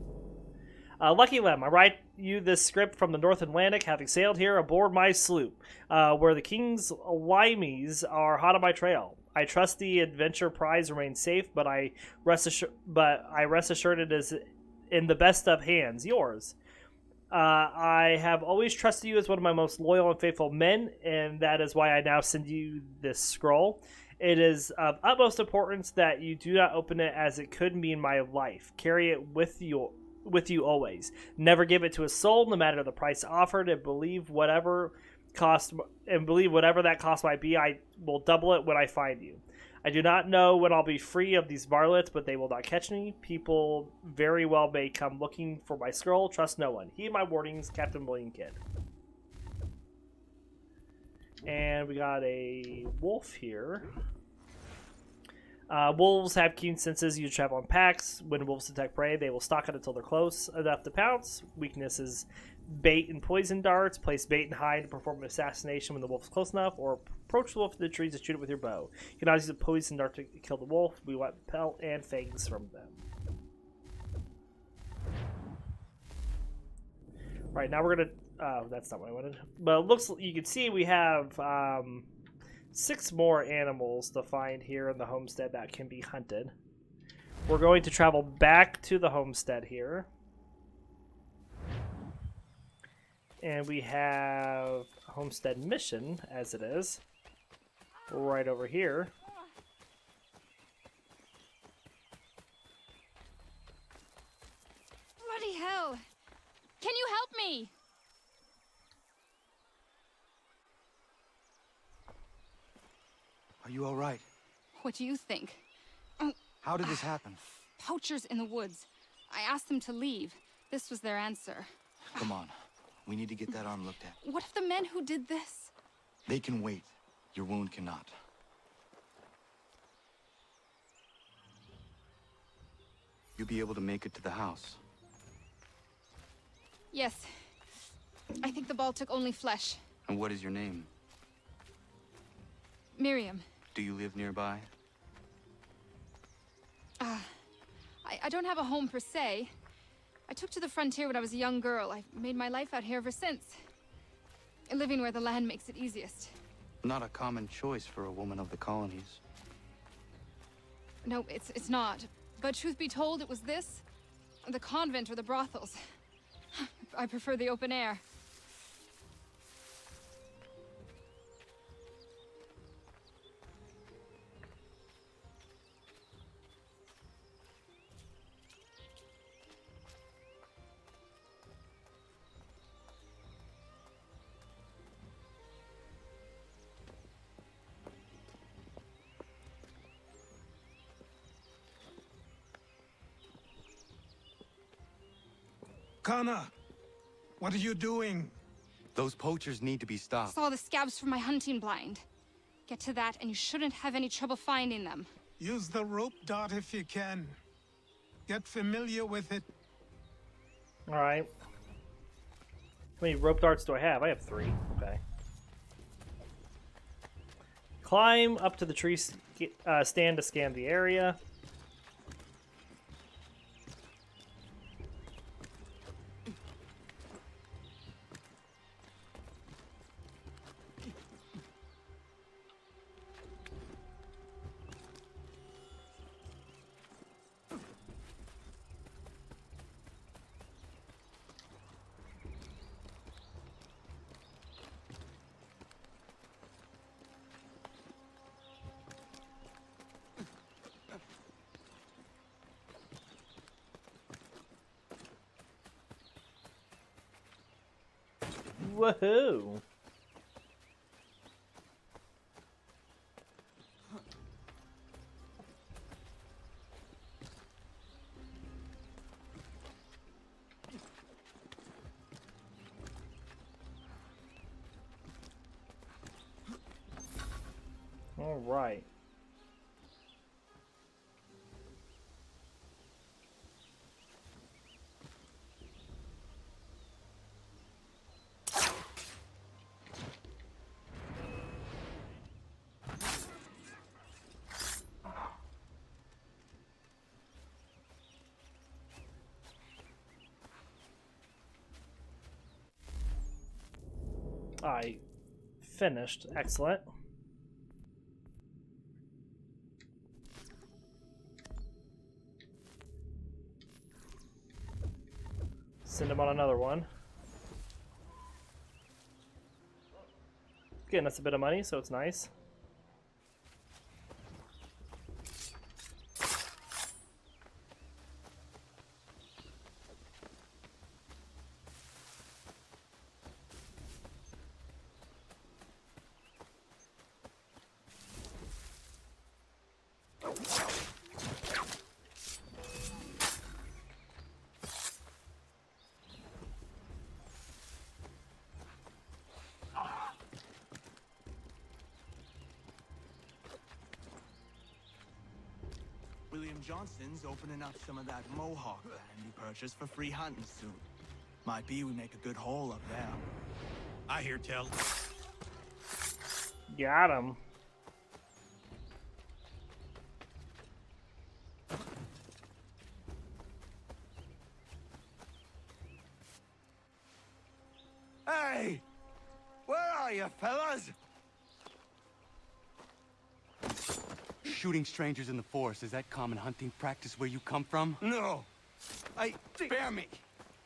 Lucky Lem, I write you this script from the North Atlantic, having sailed here aboard my sloop, where the King's limeys are hot on my trail. I trust the adventure prize remains safe, but I rest assured it is in the best of hands, yours. I have always trusted you as one of my most loyal and faithful men, and that is why I now send you this scroll. It is of utmost importance that you do not open it, as it could mean my life. Carry it with you always. Never give it to a soul, no matter the price offered, and believe whatever that cost might be, I will double it when I find you. I do not know when I'll be free of these varlets, but they will not catch me. People very well may come looking for my scroll. Trust no one. Heed my warnings, Captain William Kidd. And we got a wolf here. Wolves have keen senses. You travel in packs. When wolves detect prey, they will stalk it until they're close enough to pounce. Weakness is bait and poison darts. Place bait and hide to perform an assassination when the wolf is close enough, or approach the wolf in the trees and shoot it with your bow. You can always use a poison dart to kill the wolf. We want pelt and fangs from them. Right, now we're gonna... that's not what I wanted. But it looks... You can see we have 6 more animals to find here in the homestead that can be hunted. We're going to travel back to the homestead here. And we have a homestead mission, as it is, right over here. Bloody hell! Can you help me? you all right? What do you think? Oh, How did this happen? poachers in the woods. I asked them to leave. This was their answer. Come on. We need to get that arm looked at. What if the men who did this? They can wait. Your wound cannot. You'll be able to make it to the house. Yes. I think the ball took only flesh. And what is your name? Miriam. Do you live nearby? I don't have a home per se. I took to the frontier when I was a young girl. I've made my life out here ever since. Living where the land makes it easiest. Not a common choice for a woman of the colonies. No, it's not. But truth be told, it was this, the convent or the brothels. I prefer the open air. Kana, what are you doing? Those poachers need to be stopped. Saw the scabs from my hunting blind. Get to that, and you shouldn't have any trouble finding them. Use the rope dart if you can. Get familiar with it. Alright. How many rope darts do I have? I have 3. Okay. Climb up to the tree stand to scan the area. Woohoo! All right. I finished. Excellent. Send him on another one. Getting us a bit of money, so it's nice. William Johnson's opening up some of that Mohawk land he purchased for free hunting soon. Might be we make a good haul up there. I hear tell. Got him. Hey! Where are you, fellas? Shooting strangers in the forest, is that common hunting practice where you come from? No. Spare me.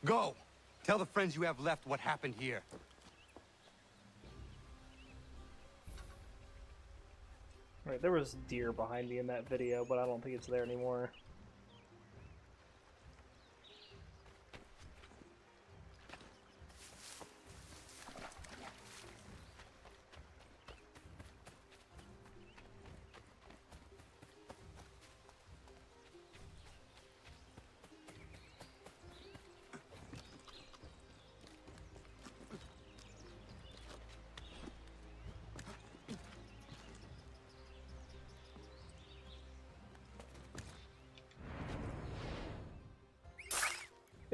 Go. Tell the friends you have left what happened here. Right, there was deer behind me in that video, but I don't think it's there anymore.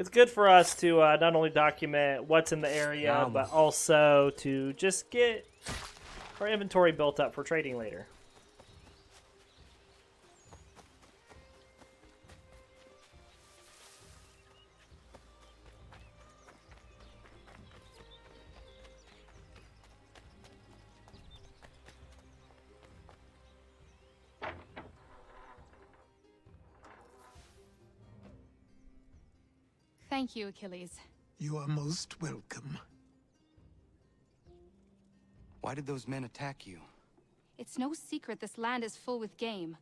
It's good for us to not only document what's in the area, but also to just get our inventory built up for trading later. Thank you, Achilles. You are most welcome. Why did those men attack you? It's no secret this land is full with game.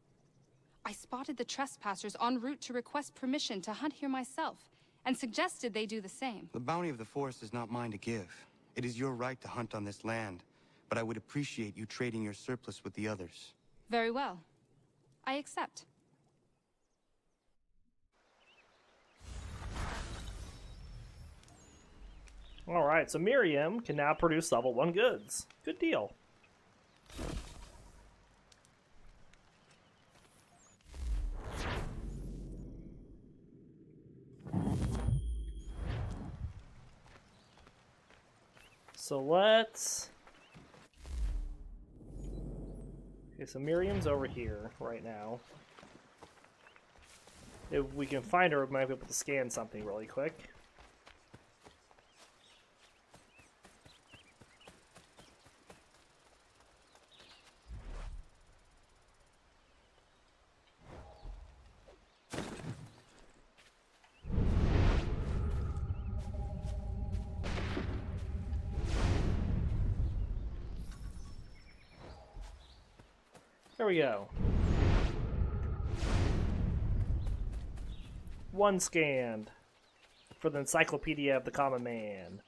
I spotted the trespassers en route to request permission to hunt here myself, and suggested they do the same. The bounty of the forest is not mine to give. It is your right to hunt on this land, but I would appreciate you trading your surplus with the others. Very well. I accept. Alright, so Miriam can now produce level 1 goods. Good deal. So let's... Okay, so Miriam's over here right now. If we can find her, we might be able to scan something really quick. There we go. One scanned for the Encyclopedia of the Common Man.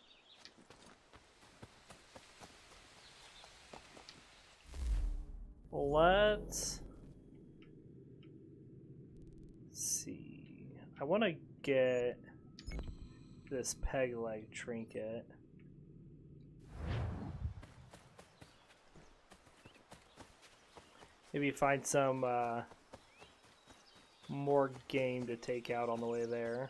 Let's see. I want to get this peg leg trinket. Maybe find some more game to take out on the way there.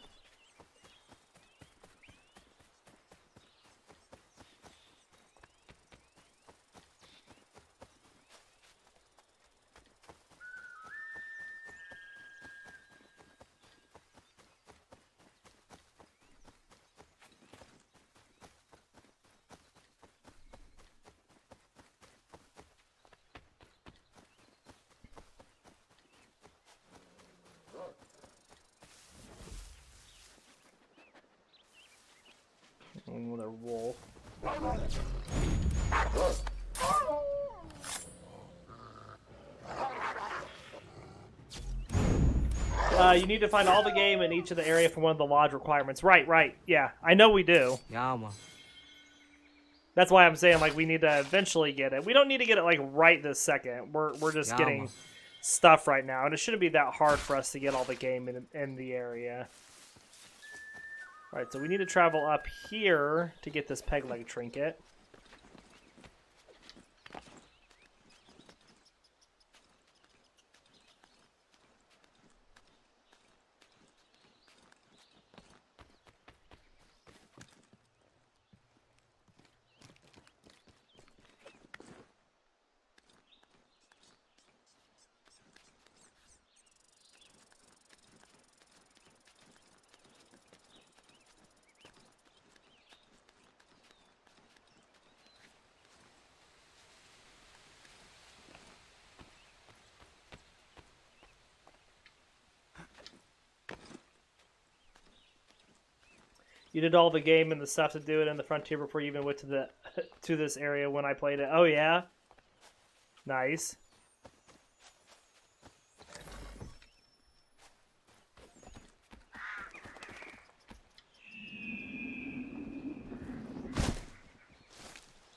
Another wolf. You need to find all the game in each of the area for one of the lodge requirements. Right. Yeah, I know we do. Yeah, man. That's why I'm saying, like, we need to eventually get it. We don't need to get it, like, right this second. We're just getting stuff right now. And it shouldn't be that hard for us to get all the game in the area. Alright, so we need to travel up here to get this peg leg trinket. You did all the game and the stuff to do it in the frontier before you even went to the to this area when I played it. Oh yeah, nice.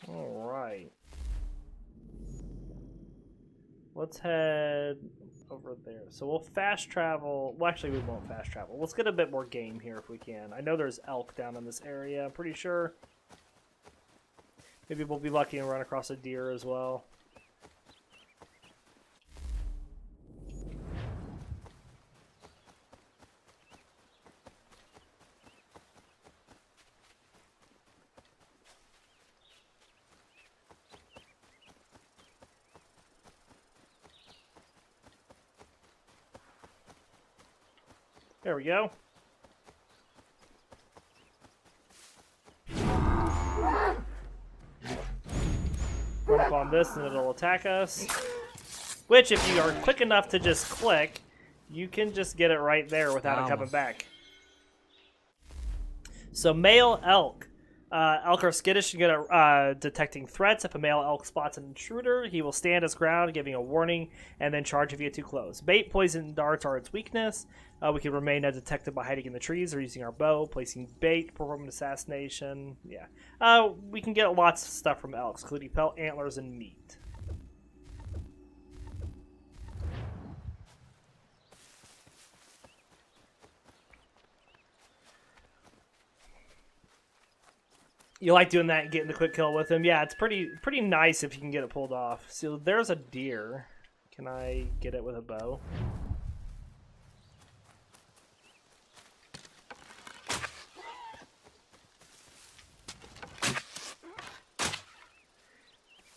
All right, let's head over there. So we'll fast travel. Well, actually, we won't fast travel. Let's get a bit more game here if we can. I know there's elk down in this area. I'm pretty sure. Maybe we'll be lucky and run across a deer as well. There we go. Run up on this and it'll attack us. Which, if you are quick enough to just click, you can just get it right there without it coming back. So, male elk. Elk are skittish and good at detecting threats. If a male elk spots an intruder, he will stand his ground, giving a warning, and then charge if you get too close. Bait, poison, and darts are its weakness. We can remain undetected by hiding in the trees or using our bow, placing bait, performing assassination. Yeah. We can get lots of stuff from elks, including pelt, antlers, and meat. You like doing that and getting the quick kill with him? Yeah, it's pretty nice if you can get it pulled off. So there's a deer. Can I get it with a bow?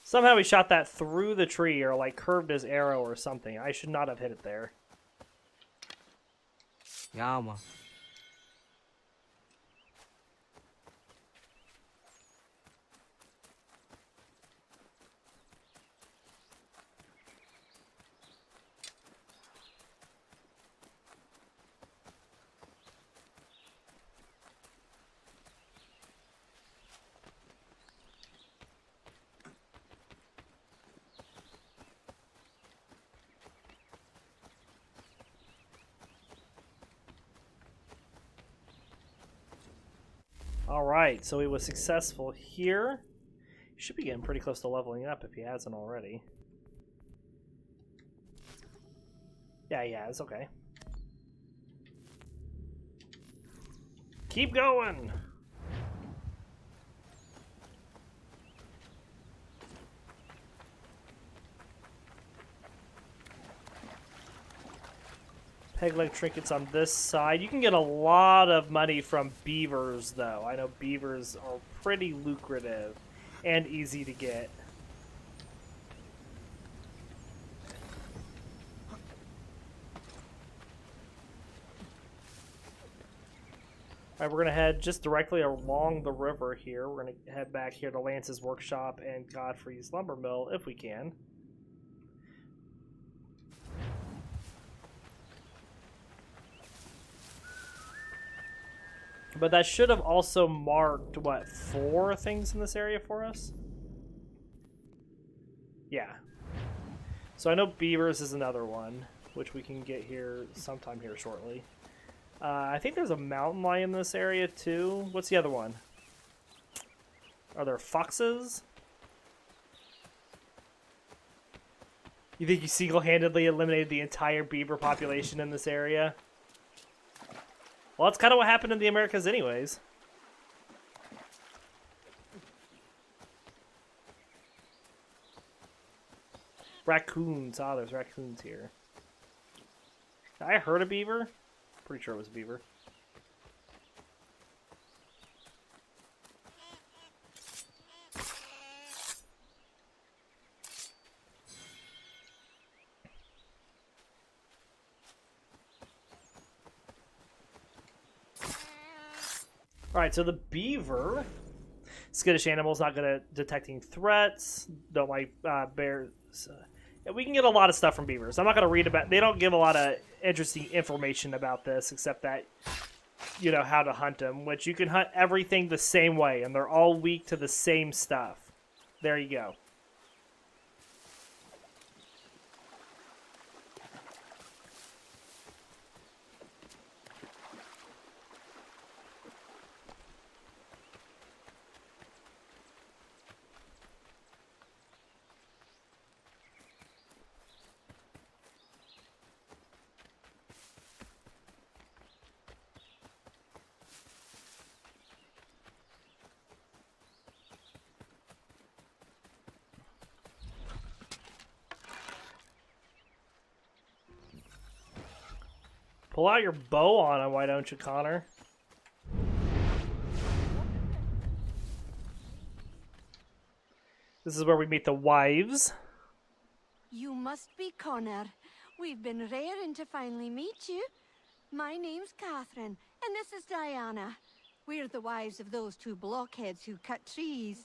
Somehow he shot that through the tree or like curved his arrow or something. I should not have hit it there. Yama. Alright, so he was successful here. He should be getting pretty close to leveling up if he hasn't already. Yeah, he has, okay. Keep going! Peg leg trinkets on this side. You can get a lot of money from beavers, though. I know beavers are pretty lucrative and easy to get. Alright, we're going to head just directly along the river here. We're going to head back here to Lance's workshop and Godfrey's lumber mill, if we can. But that should have also marked, what, 4 things in this area for us? Yeah. So I know beavers is another one, which we can get here sometime here shortly. I think there's a mountain lion in this area too. What's the other one? Are there foxes? You think you single-handedly eliminated the entire beaver population in this area? Well, that's kind of what happened in the Americas anyways. Raccoons. Ah, there's raccoons here. I heard a beaver. Pretty sure it was a beaver. Alright, so the beaver, skittish animals, not good at detecting threats, don't like bears. We can get a lot of stuff from beavers. I'm not going to read about, they don't give a lot of interesting information about this, except that, you know, how to hunt them, which you can hunt everything the same way, and they're all weak to the same stuff. There you go. Pull out your bow on him, why don't you, Connor? This is where we meet the wives. You must be Connor. We've been raring to finally meet you. My name's Catherine, and this is Diana. We're the wives of those two blockheads who cut trees.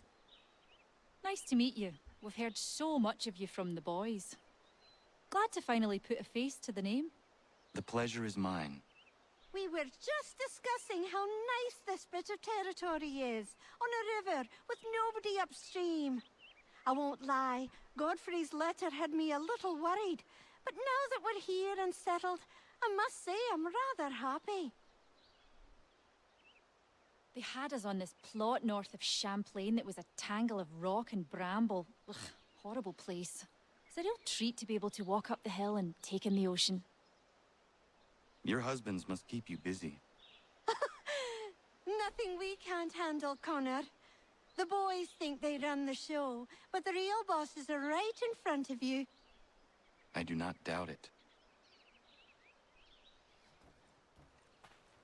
Nice to meet you. We've heard so much of you from the boys. Glad to finally put a face to the name. The pleasure is mine. We were just discussing how nice this bit of territory is, on a river with nobody upstream. I won't lie, Godfrey's letter had me a little worried, but now that we're here and settled, I must say I'm rather happy. They had us on this plot north of Champlain that was a tangle of rock and bramble. Ugh, horrible place. It's a real treat to be able to walk up the hill and take in the ocean. Your husbands must keep you busy. Nothing we can't handle, Connor. The boys think they run the show, but the real bosses are right in front of you. I do not doubt it.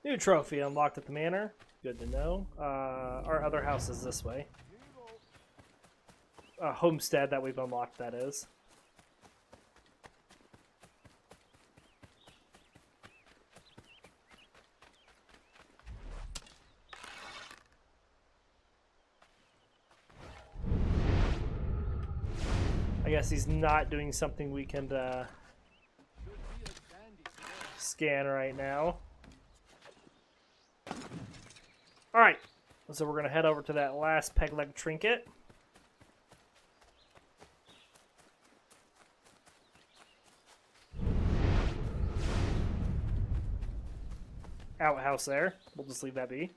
New trophy unlocked at the manor. Good to know. Our other house is this way. Homestead that we've unlocked, that is. I guess he's not doing something we can scan right now. Alright, so we're going to head over to that last peg leg trinket. Outhouse there. We'll just leave that be.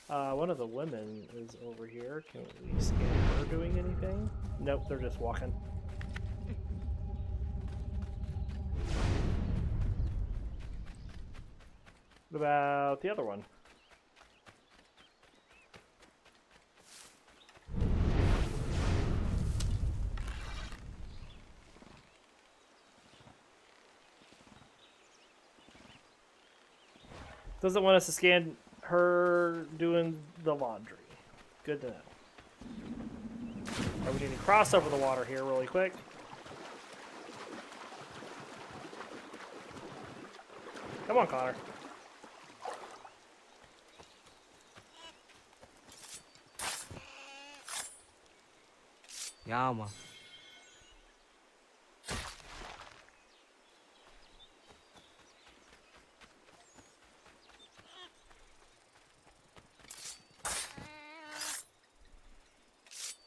One of the women is over here. Can we scan her doing anything? Nope, they're just walking. What about the other one? Doesn't want us to scan her doing the laundry. Good to know. Right, we need to cross over the water here really quick. Come on, Connor. Yama.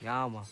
Yama.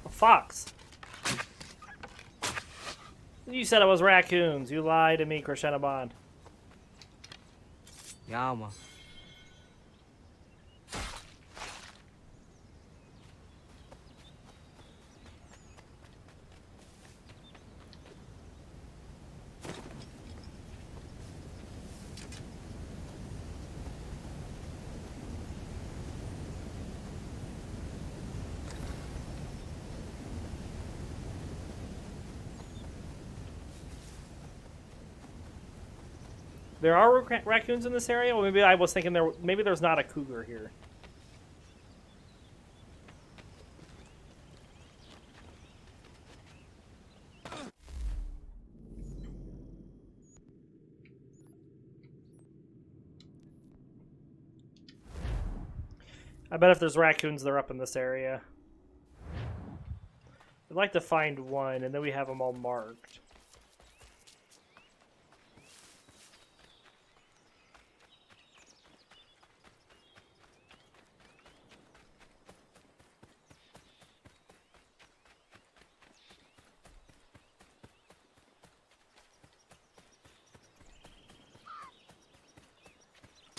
Fox. You said it was raccoons. You lied to me, Krishna Bond. Yama. There are raccoons in this area? Well, maybe I was thinking maybe there's not a cougar here. I bet if there's raccoons, they're up in this area. I'd like to find one, and then we have them all marked.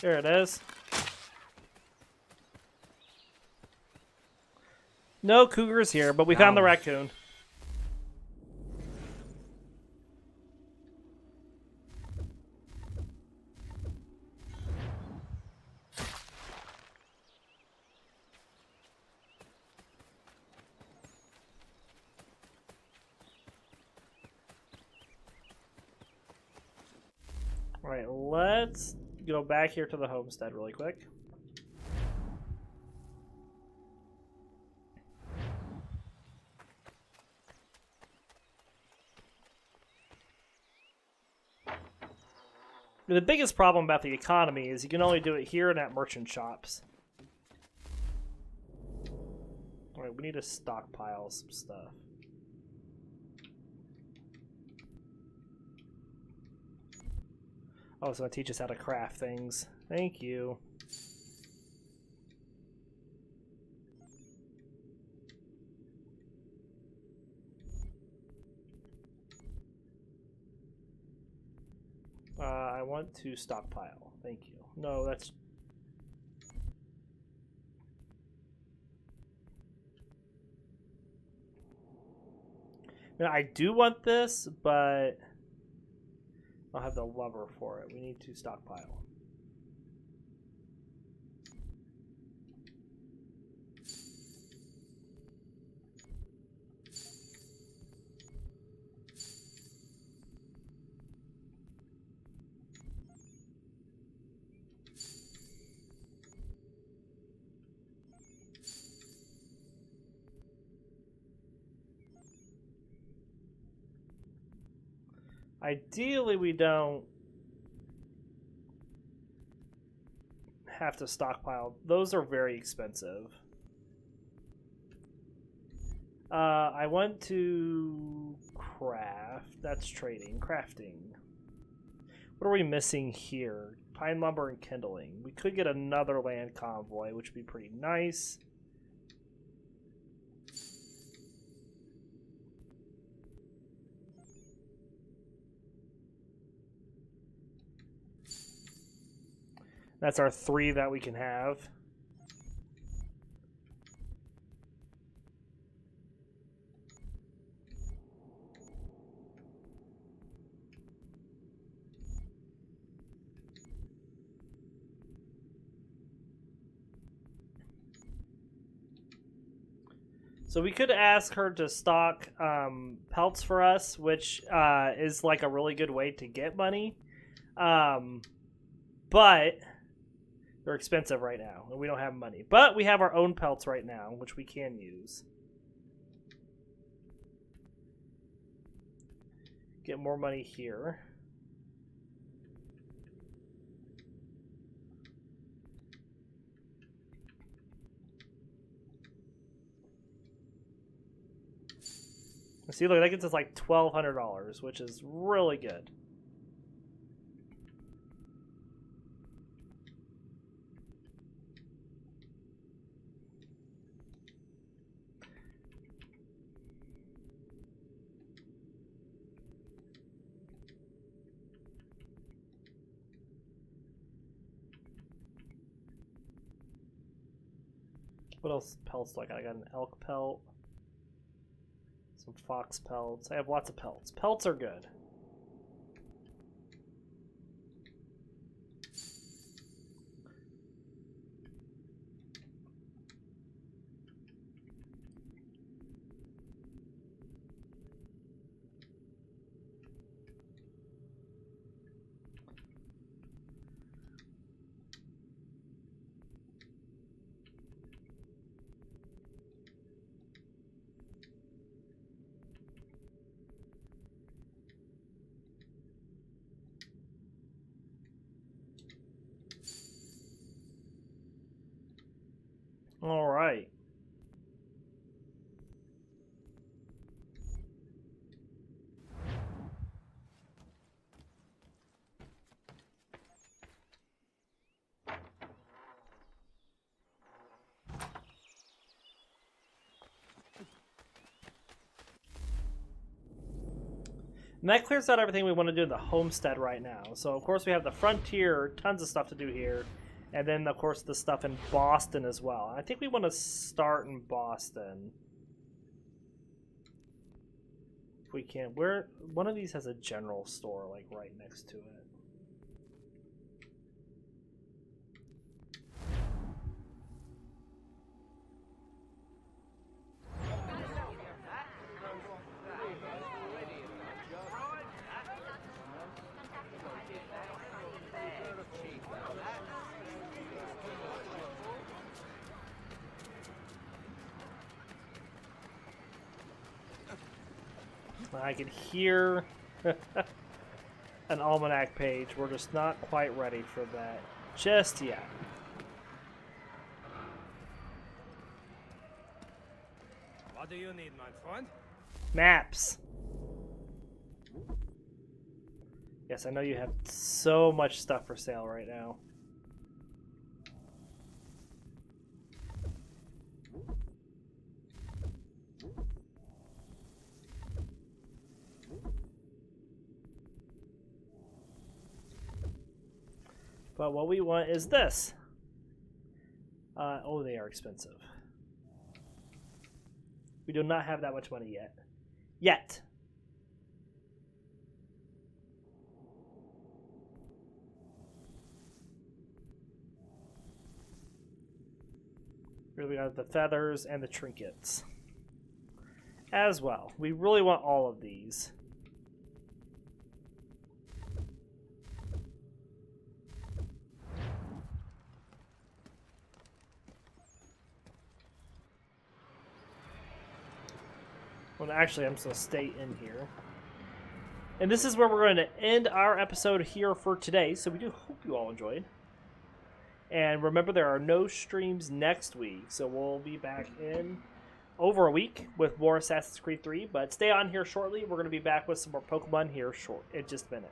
Here it is. No cougars here, but we found the raccoon. Alright, let's go back here to the homestead really quick. The biggest problem about the economy is you can only do it here and at merchant shops. Alright, we need to stockpile some stuff. Oh, it's going to teach us how to craft things. Thank you. I want to stockpile. Thank you. No, that's... I do want this, but... I'll have the lever for it. We need to stockpile. Ideally, we don't have to stockpile. Those are very expensive. I want to craft. That's trading. Crafting. What are we missing here? Pine lumber and kindling. We could get another land convoy, which would be pretty nice. That's our 3 that we can have. So we could ask her to stock pelts for us, which is like a really good way to get money. But they're expensive right now, and we don't have money. But we have our own pelts right now, which we can use. Get more money here. See, look, that gets us like $1,200, which is really good. What else pelts do I got? I got an elk pelt. Some fox pelts. I have lots of pelts. Pelts are good. All right. And that clears out everything we want to do in the homestead right now. So, of course, we have the frontier, tons of stuff to do here. And then, of course, the stuff in Boston as well. I think we want to start in Boston. If we can. Where one of these has a general store, like, right next to it. I can hear an almanac page. We're just not quite ready for that just yet. What do you need, my friend? Maps. Yes, I know you have so much stuff for sale right now. But what we want is this. Oh, they are expensive. We do not have that much money yet. Yet. Here we got the feathers and the trinkets as well. We really want all of these. Well, actually, I'm just going to stay in here. And this is where we're going to end our episode here for today. So we do hope you all enjoyed. And remember, there are no streams next week. So we'll be back in over a week with more Assassin's Creed 3. But stay on here shortly. We're going to be back with some more Pokemon here in just a minute.